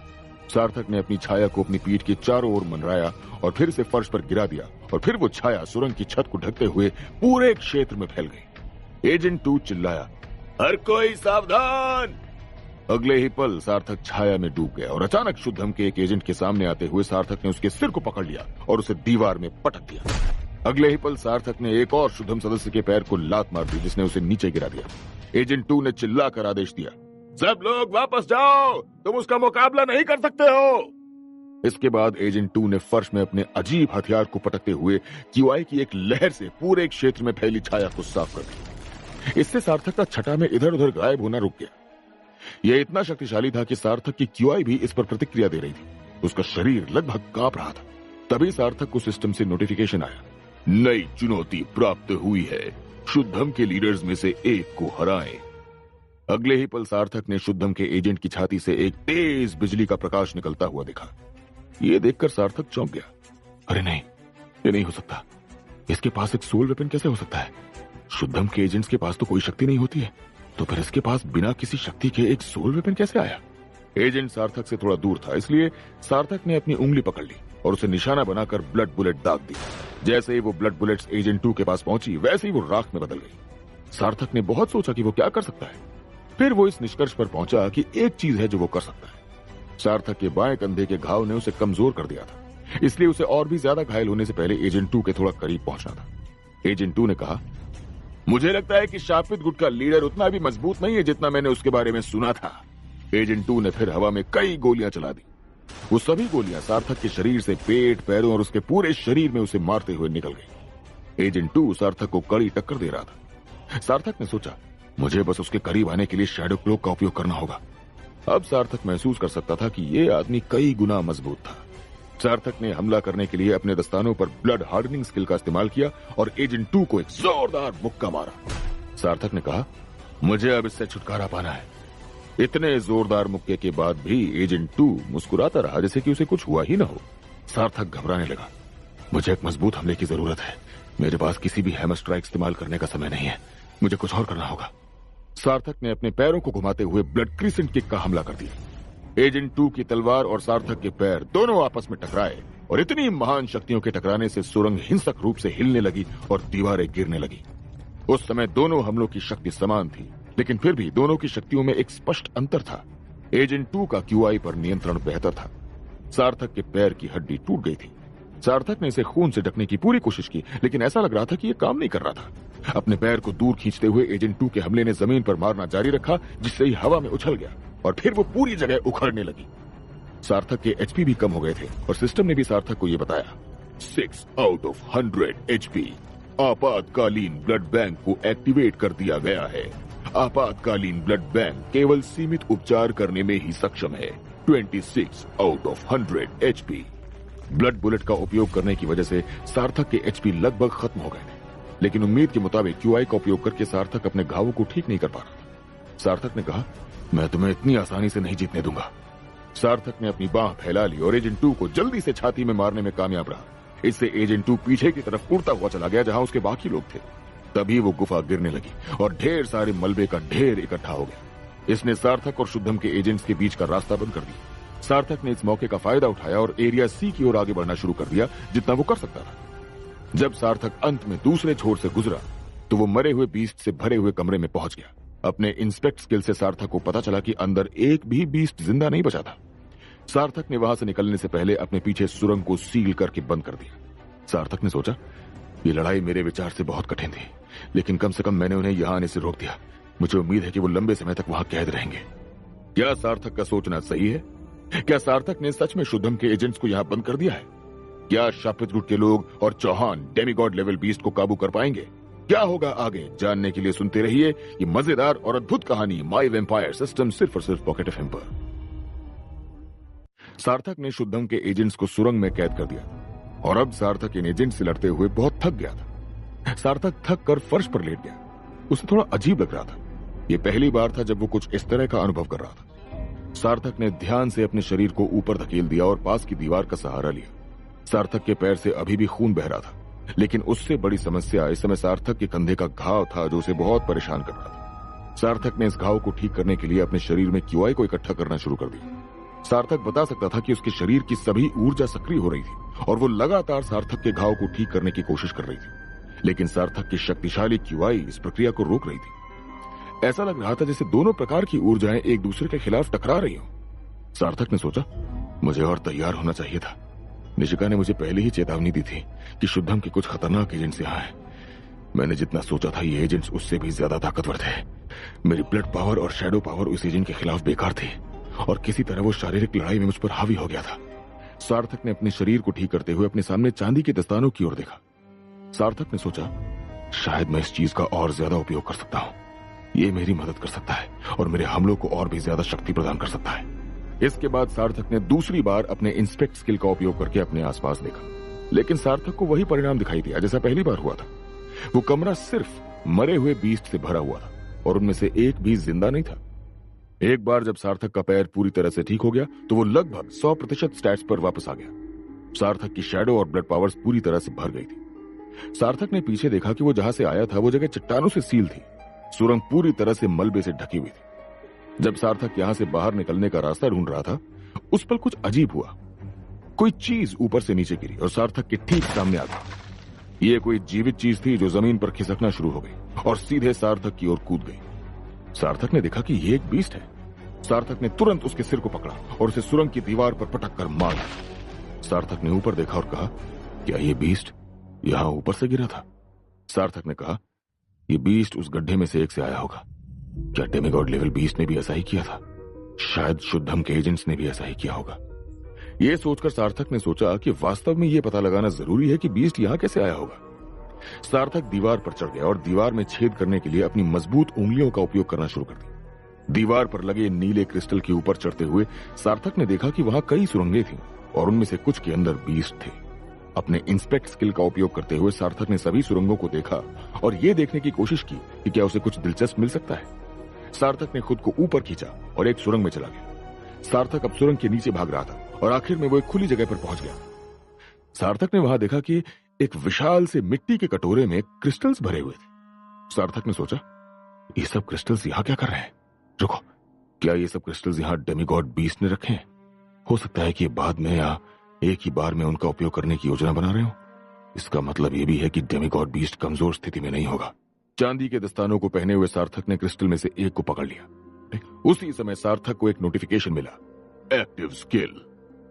सार्थक ने अपनी छाया को अपनी पीठ के चारों ओर मंडराया और फिर इसे फर्श पर गिरा दिया और फिर वो छाया सुरंग की छत को ढकते हुए पूरे क्षेत्र में फैल गई। एजेंट 2 चिल्लाया, हर कोई सावधान। अगले ही पल सार्थक छाया में डूब गया और अचानक शुद्धम के एक एजेंट के सामने आते हुए सार्थक ने उसके सिर को पकड़ लिया और उसे दीवार में पटक दिया। अगले ही पल सार्थक ने एक और शुद्धम सदस्य के पैर को लात मार दी, जिसने उसे नीचे गिरा दिया। एजेंट 2 ने चिल्लाकर आदेश दिया, सब लोग वापस जाओ, तुम उसका मुकाबला नहीं कर सकते हो। इसके बाद एजेंट 2 ने फर्श में अपने अजीब हथियार को पटकते हुए क्यूआई की एक लहर से पूरे क्षेत्र में फैली छाया को साफ कर दिया। इससे सार्थक का छटा में इधर उधर गायब होना रुक गया। यह इतना शक्तिशाली था कि सार्थक की क्यूआई भी इस पर प्रतिक्रिया दे रही थी। उसका शरीर लगभग कांप रहा था। तभी सार्थक को सिस्टम से नोटिफिकेशन आया, नई चुनौती प्राप्त हुई है, शुद्धम के लीडर्स में से एक को हराएं। अगले ही पल सार्थक ने शुद्धम के एजेंट की छाती से एक तेज बिजली का प्रकाश निकलता हुआ देखा। यह देखकर सार्थक चौंक गया। अरे नहीं, ये नहीं हो सकता। इसके पास एक सोल वेपन कैसे हो सकता है? शुद्धम के एजेंट्स के पास तो कोई शक्ति नहीं होती है, तो फिर इसके पास बिना किसी शक्ति के एक सोल वेपन कैसे आया? एजेंट सार्थक से थोड़ा दूर था, इसलिए सार्थक ने अपनी उंगली पकड़ ली और उसे निशाना बनाकर ब्लड बुलेट दाग दी। जैसे ही वो ब्लड बुलेट्स एजेंट 2 के पास पहुंची, वैसे ही वो राख में बदल गई। सार्थक ने बहुत सोचा कि वो क्या कर सकता है। फिर वो इस निष्कर्ष पर पहुंचा कि एक चीज है जो वो कर सकता है। सार्थक के बाएं कंधे के घाव ने उसे कमजोर कर दिया था, इसलिए उसे और भी ज्यादा घायल होने से पहले एजेंट 2 के थोड़ा करीब पहुंचना था। एजेंट 2 ने कहा, मुझे लगता है कि शापित गुट का लीडर उतना भी मजबूत नहीं है जितना मैंने उसके बारे में सुना था। एजेंट 2 ने फिर हवा में कई गोलियां चला दी। वो सभी गोलियां सार्थक के शरीर से पेट, पैरों और उसके पूरे शरीर में उसे मारते हुए निकल गई। एजेंट 2 सार्थक को कड़ी टक्कर दे रहा था। सार्थक ने सोचा, मुझे बस उसके करीब आने के लिए शैडो क्लोक का उपयोग करना होगा। अब सार्थक महसूस कर सकता था कि यह आदमी कई गुना मजबूत था। सार्थक ने हमला करने के लिए अपने दस्तानों पर ब्लड हार्डनिंग स्किल का इस्तेमाल किया और एजेंट 2 को एक जोरदार मुक्का मारा। सार्थक ने कहा, मुझे अब इससे छुटकारा पाना है। इतने जोरदार मुक्के के बाद भी एजेंट 2 मुस्कुराता रहा, जैसे कि उसे कुछ हुआ ही ना हो। सार्थक घबराने लगा। मुझे एक मजबूत हमले की जरूरत है। मेरे पास किसी भी हैमर स्ट्राइक इस्तेमाल करने का समय नहीं है। मुझे कुछ और करना होगा। सार्थक ने अपने पैरों को घुमाते हुए ब्लड क्रिसेंट किक का हमला कर दिया। एजेंट 2 की तलवार और सार्थक के पैर दोनों आपस में टकराए और इतनी महान शक्तियों के टकराने से सुरंग हिंसक रूप से हिलने लगी और दीवारें गिरने लगी। उस समय दोनों हमलों की शक्ति समान थी, लेकिन फिर भी दोनों की शक्तियों में एक स्पष्ट अंतर था। एजेंट 2 का क्यूआई पर नियंत्रण बेहतर था। सार्थक के पैर की हड्डी टूट गई थी। सार्थक ने इसे खून से ढकने की पूरी कोशिश की, लेकिन ऐसा लग रहा था कि यह काम नहीं कर रहा था। अपने पैर को दूर खींचते हुए एजेंट 2 के हमले ने जमीन पर मारना जारी रखा, जिससे ही हवा में उछल गया और फिर वो पूरी जगह उखड़ने लगी। सार्थक के एचपी भी कम हो गए थे और सिस्टम ने भी सार्थक को यह बताया, 6 आउट ऑफ 100 एचपी। आपातकालीन ब्लड बैंक को एक्टिवेट कर दिया गया है। आपातकालीन ब्लड बैंक केवल सीमित उपचार करने में ही सक्षम है। 26 out of 100 HP. Blood bullet का उपयोग करने की वजह से सार्थक के एचपी लगभग खत्म हो गए थे, लेकिन उम्मीद के मुताबिक क्यूआई का उपयोग करके सार्थक अपने घावों को ठीक नहीं कर पा रहा था। सार्थक ने कहा, मैं तुम्हें इतनी आसानी से नहीं जीतने दूंगा। सार्थक ने अपनी बांह फैला ली और एजेंट 2 को जल्दी से छाती में मारने में कामयाब रहा। इससे एजेंट 2 पीछे की तरफ उड़ता हुआ चला गया, जहां उसके बाकी लोग थे। तभी वो गुफा गिरने लगी और ढेर सारे मलबे का ढेर इकट्ठा हो गया। इसने सार्थक और शुद्धम के एजेंट्स के बीच का रास्ता बंद कर दिया। सार्थक ने इस मौके का फायदा उठाया और एरिया सी की ओर आगे बढ़ना शुरू कर दिया, जितना वो कर सकता था। जब सार्थक अंत में दूसरे छोर से गुजरा तो वो मरे हुए बीस्ट से भरे हुए कमरे में पहुंच गया। अपने इंस्पेक्ट स्किल से सार्थक को पता चला कि अंदर एक भी बीस्ट जिंदा नहीं बचा था। सार्थक ने वहां से निकलने से पहले अपने पीछे सुरंग को सील करके बंद कर दिया। सार्थक ने सोचा, ये लड़ाई मेरे विचार से बहुत कठिन थी, लेकिन कम से कम मैंने उन्हें यहां आने से रोक दिया। मुझे उम्मीद है कि वो लंबे समय तक वहां कैद रहेंगे। क्या सार्थक का सोचना सही है? क्या सार्थक ने सच में शुद्धम के एजेंट्स को यहां बंद कर दिया है? क्या शापित के लोग और चौहान डेमीगॉड लेवल बीस्ट को काबू कर पाएंगे? क्या होगा आगे, जानने के लिए सुनते रहिए ये मजेदार और अद्भुत कहानी माई वेम्पायर सिस्टम, सिर्फ और सिर्फ पॉकेट एफएम पर। सार्थक ने शुद्धम के एजेंट्स को सुरंग में कैद कर दिया और अब सार्थक इन एजेंट से लड़ते हुए बहुत थक गया था। सार्थक थक कर फर्श पर लेट गया। उसे थोड़ा अजीब लग रहा था। यह पहली बार था जब वो कुछ इस तरह का अनुभव कर रहा था। सार्थक ने ध्यान से अपने शरीर को ऊपर धकेल दिया और पास की दीवार का सहारा लिया। सार्थक के पैर से अभी भी खून बह रहा था, लेकिन उससे बड़ी समस्या इस समय सार्थक के कंधे का घाव था, जो उसे बहुत परेशान कर रहा था। सार्थक ने इस घाव को ठीक करने के लिए अपने शरीर में क्यूआई को इकट्ठा करना शुरू कर दिया। सार्थक बता सकता था कि उसके शरीर की सभी ऊर्जा सक्रिय हो रही थी और वो लगातार सार्थक के घाव को ठीक करने की कोशिश कर रही थी, लेकिन सार्थक की शक्तिशाली क्यूआई इस प्रक्रिया को रोक रही थी। ऐसा लग रहा था जैसे दोनों प्रकार की ऊर्जाएं एक दूसरे के खिलाफ टकरा रही हो। सार्थक ने सोचा, मुझे और तैयार होना चाहिए था। निशिका ने मुझे पहले ही चेतावनी दी थी कि शुद्धम के कुछ खतरनाक एजेंट्स यहाँ हैं। मैंने जितना सोचा था ये एजेंट्स उससे भी ज्यादा ताकतवर थे। मेरी ब्लड पावर और शैडो पावर उस एजेंट के खिलाफ बेकार थी और किसी तरह वो शारीरिक लड़ाई में मुझ पर हावी हो गया था। सार्थक ने अपने शरीर को ठीक करते हुए अपने सामने चांदी के दस्तानों की ओर देखा। सार्थक ने सोचा, शायद मैं इस चीज का और ज्यादा उपयोग कर सकता हूँ। ये मेरी मदद कर सकता है और मेरे हमलों को और भी ज्यादा शक्ति प्रदान कर सकता है। इसके बाद सार्थक ने दूसरी बार अपने इंस्पेक्ट स्किल का उपयोग करके अपने आसपास देखा, लेकिन सार्थक को वही परिणाम दिखाई दिया जैसा पहली बार हुआ था। वो कमरा सिर्फ मरे हुए बीस्ट से भरा हुआ था और उनमें से एक भी जिंदा नहीं था। एक बार जब सार्थक का पैर पूरी तरह से ठीक हो गया तो वो लगभग 100% स्टैट्स पर वापस आ गया। सार्थक की शैडो और ब्लड पावर्स पूरी तरह से भर गई थी। सार्थक ने पीछे देखा कि वो जहां से आया था वो जगह चट्टानों से सील थी। सुरंग पूरी तरह से मलबे से ढकी हुई थी। जब सार्थक यहां से बाहर निकलने का रास्ता ढूंढ रहा था, उस पर कुछ अजीब हुआ। कोई चीज ऊपर से नीचे गिरी और सार्थक के ठीक सामने आ गई। ये कोई जीवित चीज थी जो जमीन पर खिसकना शुरू हो गई और सीधे सार्थक की ओर कूद गई। सार्थक ने देखा कि ये एक बीस्ट है। सार्थक ने तुरंत उसके सिर को पकड़ा और उसे सुरंग की दीवार पर पटक कर मार दिया। सार्थक ने ऊपर देखा और कहा, क्या ये बीस्ट यहां ऊपर से गिरा था? सार्थक ने कहा, ये बीस्ट उस गड्ढे में से एक से आया होगा। क्या डेमीगॉड लेवल बीस्ट ने भी ऐसा ही किया था? शायद शुद्धम के एजेंट्स ने भी ऐसा ही किया होगा। यह सोचकर सार्थक ने सोचा कि वास्तव में यह पता लगाना जरूरी है कि बीस्ट यहां कैसे आया होगा। सार्थक दीवार पर चढ़ गया और दीवार में छेद करने के लिए अपनी मजबूत उंगलियों का उपयोग करना शुरू कर दिया। दीवार पर लगे नीले क्रिस्टल के ऊपर चढ़ते हुए सार्थक ने देखा कि वहां कई सुरंगें थीं और उनमें से कुछ के अंदर बीस्ट थे। अपने इंस्पेक्ट स्किल का उपयोग करते हुए सार्थक ने सभी सुरंगों को देखा और यह देखने की कोशिश की कि क्या उसे कुछ दिलचस्प मिल सकता है। सार्थक ने खुद को ऊपर खींचा और एक सुरंग में चला गया। सार्थक अब सुरंग के नीचे भाग रहा था और आखिर में वो एक खुली जगह पर पहुंच गया। सार्थक ने वहां देखा कि एक विशाल से मिट्टी के कटोरे में क्रिस्टल्स भरे हुए थे। सार्थक ने सोचा, ये सब क्रिस्टल्स यहां क्या कर रहे हैं? रुको, क्या ये सब क्रिस्टल्स यहां डेमीगॉड बीस्ट ने रखे हैं? हो सकता है कि बाद में या एक ही बार में उनका उपयोग करने की योजना बना रहे हो। इसका मतलब यह भी है कि डेमीगॉड बीस्ट कमजोर स्थिति में नहीं होगा। चांदी के दस्तानों को पहने हुए सार्थक ने क्रिस्टल में से एक को पकड़ लिया। उसी समय सार्थक को एक नोटिफिकेशन मिला, एक्टिव स्किल।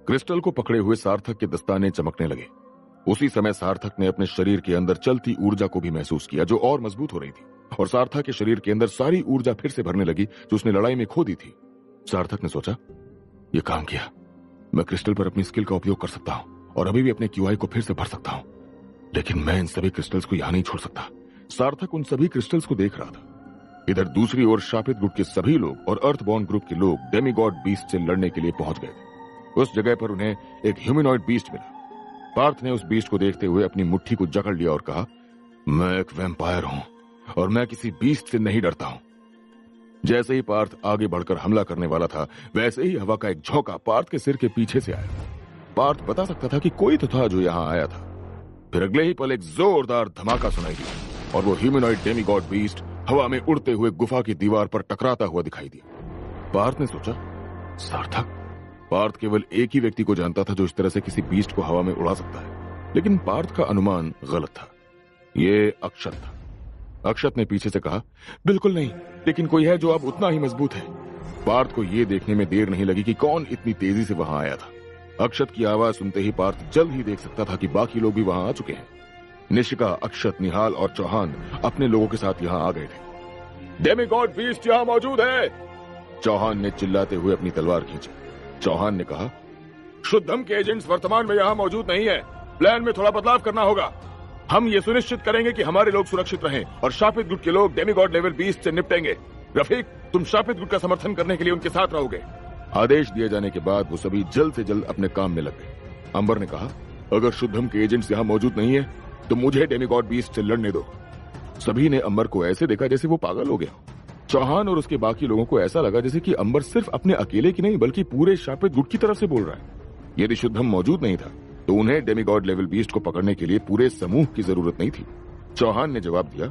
क्रिस्टल को पकड़े हुए सार्थक के दस्ताने चमकने लगे। उसी समय सार्थक ने अपने शरीर के अंदर चलती ऊर्जा को भी महसूस किया, जो और मजबूत हो रही थी, और सार्थक के शरीर के अंदर सारी ऊर्जा फिर से भरने लगी जो उसने लड़ाई में खो दी थी। सार्थक ने सोचा, यह काम किया, मैं क्रिस्टल पर अपनी स्किल का उपयोग कर सकता हूं और अभी भी अपने क्यूआई को फिर से भर सकता हूं, लेकिन मैं इन सभी क्रिस्टल्स को यहां नहीं छोड़ सकता। सार्थक उन सभी क्रिस्टल्स को देख रहा था। इधर दूसरी ओर शापित गुट के सभी लोग और अर्थबॉर्न ग्रुप के लोग डेमीगॉड बीस्ट से लड़ने के लिए पहुंच गए थे। उस जगह पर उन्हें एक ह्यूमनॉइड बीस्ट मिला। पार्थ ने उस बीस्ट को देखते हुए अपनी मुट्ठी को जकड़ लिया और कहा, मैं एक वैम्पायर हूं और मैं किसी बीस्ट से नहीं डरता हूं। जैसे ही पार्थ आगे बढ़कर हमला करने वाला था, वैसे ही हवा का एक झोंका पार्थ के सिर के पीछे से आया। पार्थ बता सकता था कि कोई तो था जो यहां आया था। फिर अगले ही पल एक जोरदार धमाका सुनाई दिया और वो ह्यूमनॉइड डेमीगॉड बीस्ट हवा में उड़ते हुए गुफा की दीवार पर टकराता हुआ दिखाई दिया। पार्थ ने सोचा, सार्थक। पार्थ केवल एक ही व्यक्ति को जानता था जो इस तरह से किसी बीस्ट को हवा में उड़ा सकता है, लेकिन पार्थ का अनुमान गलत था। ये अक्षत था। अक्षत ने पीछे से कहा, बिल्कुल नहीं, लेकिन कोई है जो अब उतना ही मजबूत है। पार्थ को यह देखने में देर नहीं लगी कि कौन इतनी तेजी से वहां आया था। अक्षत की आवाज सुनते ही पार्थ जल्द ही देख सकता था कि बाकी लोग भी वहां आ चुके हैं। निशिका, अक्षत, निहाल और चौहान अपने लोगों के साथ यहां आ गए थे। डेमीगॉड बीस्ट यहां मौजूद है, चौहान ने चिल्लाते हुए अपनी तलवार खींची। चौहान ने कहा, शुद्धम के एजेंट्स वर्तमान में यहां मौजूद नहीं है, प्लान में थोड़ा बदलाव करना होगा। हम ये सुनिश्चित करेंगे कि हमारे लोग सुरक्षित रहें और शापित गुट के लोग डेमीगॉड लेवल बीस्ट से निपटेंगे। रफीक, तुम शापित गुट का समर्थन करने के लिए उनके साथ रहोगे। आदेश दिए जाने के बाद वो सभी जल्द से जल्द अपने काम में लग गए। अंबर ने कहा, अगर शुद्धम के एजेंट्स यहां मौजूद नहीं है तो मुझे डेमीगॉड बीस्ट से लड़ने दो। सभी ने अंबर को ऐसे देखा जैसे वो पागल हो गया। चौहान और उसके बाकी लोगों को ऐसा लगा जैसे कि अंबर सिर्फ अपने अकेले की नहीं बल्कि पूरे शापित गुट की तरफ से बोल रहा है। यदि शुद्धम मौजूद नहीं था तो उन्हें डेमीगॉड लेवल बीस्ट को पकड़ने के लिए पूरे समूह की जरूरत नहीं थी। चौहान ने जवाब दिया,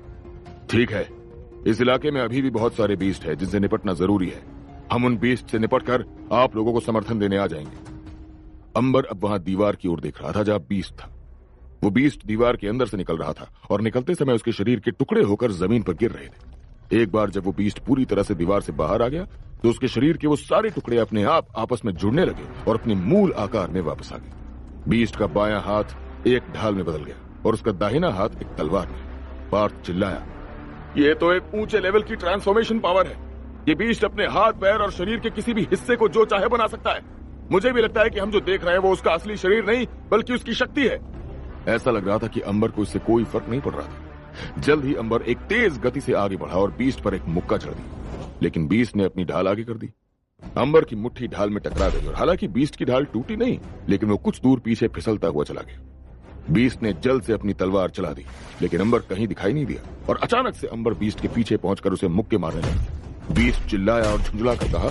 ठीक है, इस इलाके में अभी भी बहुत सारे बीस्ट है जिनसे निपटना जरूरी है। हम उन बीस्ट से निपटकर आप लोगों को समर्थन देने आ जाएंगे। अंबर अब वहां दीवार की ओर देख रहा था जहां बीस्ट था। वो बीस्ट दीवार के अंदर से निकल रहा था और निकलते समय उसके शरीर के टुकड़े होकर जमीन पर गिर रहे थे। एक बार जब वो बीस्ट पूरी तरह से दीवार से बाहर आ गया तो उसके शरीर के वो सारे टुकड़े अपने आप आपस में जुड़ने लगे और अपने मूल आकार में वापस आ गए। बीस्ट का बायां हाथ एक ढाल में बदल गया और उसका दाहिना हाथ एक तलवार में। पार्थ चिल्लाया, ये तो एक ऊंचे लेवल की ट्रांसफॉर्मेशन पावर है। ये बीस्ट अपने हाथ, पैर और शरीर के किसी भी हिस्से को जो चाहे बना सकता है। मुझे भी लगता है कि हम जो देख रहे हैं वो उसका असली शरीर नहीं बल्कि उसकी शक्ति है। ऐसा लग रहा था कि अंबर को इससे कोई फर्क नहीं पड़ रहा था। जल्द ही अंबर एक तेज गति से आगे बढ़ा और बीस्ट पर एक मुक्का चढ़ दी, लेकिन बीस्ट ने अपनी ढाल आगे कर दी। अंबर की मुट्ठी ढाल में टकरा गई और हालांकि बीस्ट की ढाल टूटी नहीं, लेकिन वो कुछ दूर पीछे फिसलता हुआ चला गया। बीस्ट ने जल्द से अपनी तलवार चला दी, लेकिन अंबर कहीं दिखाई नहीं दिया और अचानक से अंबर बीस्ट के पीछे पहुंचकर उसे मुक्के मारने लगी। बीस्ट चिल्लाया और झुंझुला कर कहा,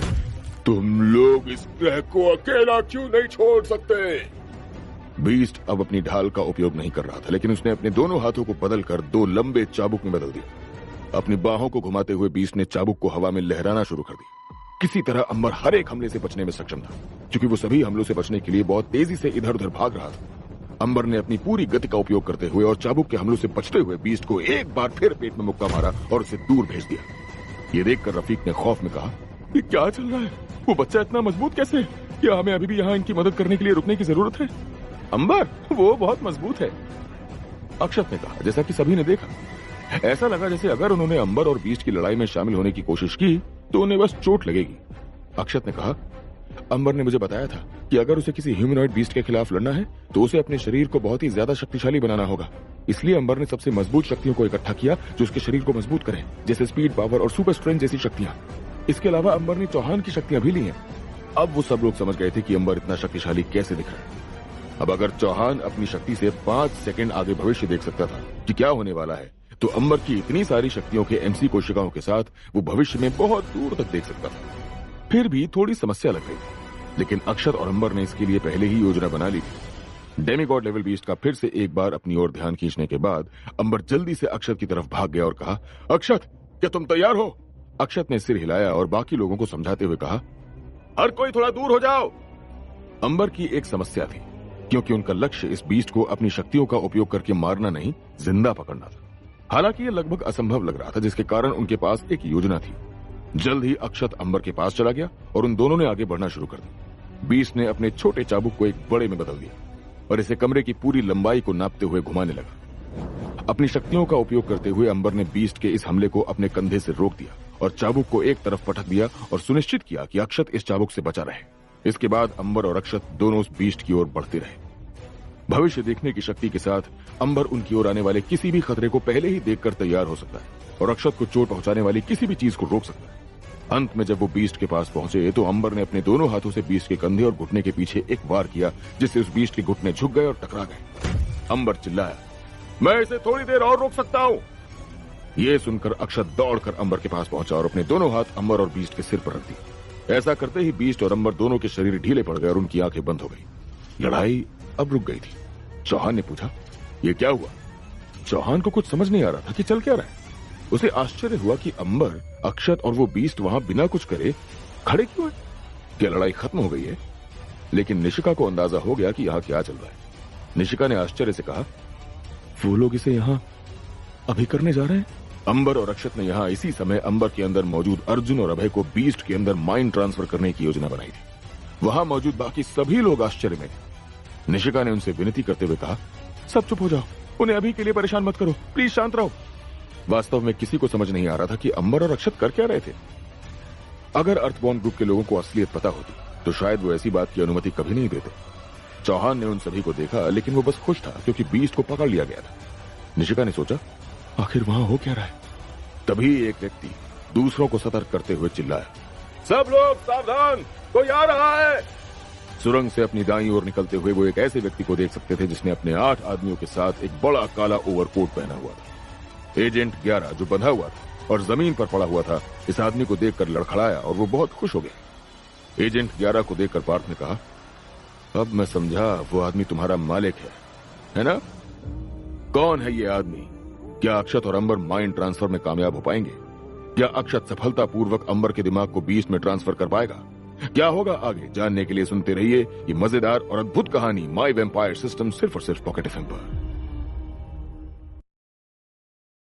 तुम लोग इस ग्रह को अकेला क्यों नहीं छोड़ सकते? बीस्ट अब अपनी ढाल का उपयोग नहीं कर रहा था, लेकिन उसने अपने दोनों हाथों को बदलकर दो लंबे चाबुक में बदल दिया। अपनी बाहों को घुमाते हुए बीस्ट ने चाबुक को हवा में लहराना शुरू कर दिया। किसी तरह अंबर हर एक हमले से बचने में सक्षम था, क्योंकि वो सभी हमलों से बचने के लिए बहुत तेजी से इधर उधर भाग रहा था। अंबर ने अपनी पूरी गति का उपयोग करते हुए और चाबुक के हमलों से बचते हुए बीस्ट को एक बार फिर पेट में मुक्का मारा और उसे दूर भेज दिया। ये देखकर रफीक ने खौफ में कहा, ये क्या चल रहा है? वो बच्चा इतना मजबूत कैसे? क्या हमें अभी भी यहाँ इनकी मदद करने के लिए रुकने की जरूरत है? अंबर, वो बहुत मजबूत है, अक्षत ने कहा। जैसा कि सभी ने देखा, ऐसा लगा जैसे अगर उन्होंने अंबर और बीस्ट की लड़ाई में शामिल होने की कोशिश की तो उन्हें बस चोट लगेगी। अक्षत ने कहा, अंबर ने मुझे बताया था कि अगर उसे किसी ह्यूमनॉइड बीस्ट के खिलाफ लड़ना है तो उसे अपने शरीर को बहुत ही ज्यादा शक्तिशाली बनाना होगा। इसलिए अंबर ने सबसे मजबूत शक्तियों को इकट्ठा किया जो उसके शरीर को मजबूत करें, जैसे स्पीड, पावर और सुपर स्ट्रेंथ जैसी शक्तियां। इसके अलावा अंबर ने चौहान की शक्तियां भी ली हैं। अब वो सब लोग समझ गए थे कि अंबर इतना शक्तिशाली कैसे दिख रहा है। अब अगर चौहान अपनी शक्ति से 5 सेकंड आगे भविष्य देख सकता था कि क्या होने वाला है, तो अंबर की इतनी सारी शक्तियों के एमसी कोशिकाओं के साथ वो भविष्य में बहुत दूर तक देख सकता था। फिर भी थोड़ी समस्या लग गई, लेकिन अक्षत और अंबर ने इसके लिए पहले ही योजना बना ली थी। डेमीगॉड लेवल बीस्ट का फिर से एक बार अपनी ओर ध्यान खींचने के बाद अंबर जल्दी से अक्षत की तरफ भाग गया और कहा, अक्षत, क्या तुम तैयार हो? अक्षत ने सिर हिलाया और बाकी लोगों को समझाते हुए कहा, हर कोई थोड़ा दूर हो जाओ। अंबर की एक समस्या थी, क्योंकि उनका लक्ष्य इस बीस्ट को अपनी शक्तियों का उपयोग करके मारना नहीं, जिंदा पकड़ना था। हालांकि यह लगभग असंभव लग रहा था, जिसके कारण उनके पास एक योजना थी। जल्द ही अक्षत अंबर के पास चला गया और उन दोनों ने आगे बढ़ना शुरू कर दिया। बीस्ट ने अपने छोटे चाबुक को एक बड़े में बदल दिया। और इसे कमरे की पूरी लंबाई को नापते हुए घुमाने लगा। अपनी शक्तियों का उपयोग करते हुए अंबर ने बीस्ट के इस हमले को अपने कंधे से रोक दिया और चाबुक को एक तरफ पटक दिया और सुनिश्चित किया कि अक्षत इस चाबुक से बचा रहे। इसके बाद अंबर और अक्षत दोनों उस बीस्ट की ओर बढ़ते रहे। भविष्य देखने की शक्ति के साथ अंबर उनकी ओर आने वाले किसी भी खतरे को पहले ही देखकर तैयार हो सकता है और अक्षत को चोट पहुंचाने वाली किसी भी चीज को रोक सकता है। अंत में जब वो बीस्ट के पास पहुंचे तो अंबर ने अपने दोनों हाथों से बीस्ट के कंधे और घुटने के पीछे एक वार किया, जिससे उस बीस्ट के घुटने झुक गए और टकरा गए। अंबर चिल्लाया, मैं इसे थोड़ी देर और रोक सकता हूं। यह सुनकर अक्षत दौड़कर अंबर के पास पहुंचा और अपने दोनों हाथ अंबर और बीस्ट के सिर पर रख दिए। ऐसा करते ही बीस्ट और अंबर दोनों के शरीर ढीले पड़ गए और उनकी आंखें बंद हो गई। लड़ाई अब रुक गई थी। चौहान ने पूछा, यह क्या हुआ? चौहान को कुछ समझ नहीं आ रहा था कि चल क्या रहा है। उसे आश्चर्य हुआ कि अंबर, अक्षत और वो बीस्ट वहां बिना कुछ करे खड़े क्यों है? क्या लड़ाई खत्म हो गई है? लेकिन निशिका को अंदाजा हो गया कि यहां क्या चल रहा है। निशिका ने आश्चर्य से कहा, वो लोग इसे यहां अभी करने जा रहे हैं? अंबर और अक्षत ने यहां इसी समय अंबर के अंदर मौजूद अर्जुन और अभय को बीस्ट के अंदर माइंड ट्रांसफर करने की योजना बनाई थी। वहां मौजूद बाकी सभी लोग आश्चर्य में थे। निशिका ने उनसे विनती करते हुए कहा, सब चुप हो जाओ, उन्हें अभी के लिए परेशान मत करो, प्लीज शांत रहो। वास्तव में किसी को समझ नहीं आ रहा था कि अंबर और अक्षत कर क्या रहे थे। अगर अर्थबॉर्न ग्रुप के लोगों को असलियत पता होती तो शायद वो ऐसी बात की अनुमति कभी नहीं देते। चौहान ने उन सभी को देखा, लेकिन वो बस खुश था क्योंकि बीस्ट को पकड़ लिया गया था। निशिका ने सोचा, आखिर वहां हो क्या रहा है? तभी एक व्यक्ति दूसरों को सतर्क करते हुए चिल्लाया, सब लोग सावधान, कोई आ रहा है। सुरंग से अपनी दाईं ओर निकलते हुए वो एक ऐसे व्यक्ति को देख सकते थे जिसने अपने 8 आदमियों के साथ एक बड़ा काला ओवरकोट पहना हुआ था। एजेंट 11 जो बंधा हुआ था और जमीन पर पड़ा हुआ था, इस आदमी को देखकर लड़खड़ाया और वो बहुत खुश हो गया। एजेंट 11 को देखकर पार्थ ने कहा, अब मैं समझा, वो आदमी तुम्हारा मालिक है ना? कौन है ये आदमी? क्या अक्षत और अंबर माइंड ट्रांसफर में कामयाब हो पाएंगे? क्या अक्षत सफलतापूर्वक अंबर के दिमाग को बीस्ट में ट्रांसफर कर पाएगा? क्या होगा आगे जानने के लिए सुनते रहिए ये मजेदार और अद्भुत कहानी माई वैम्पायर सिस्टम, सिर्फ और सिर्फ पॉकेट एफएम पर।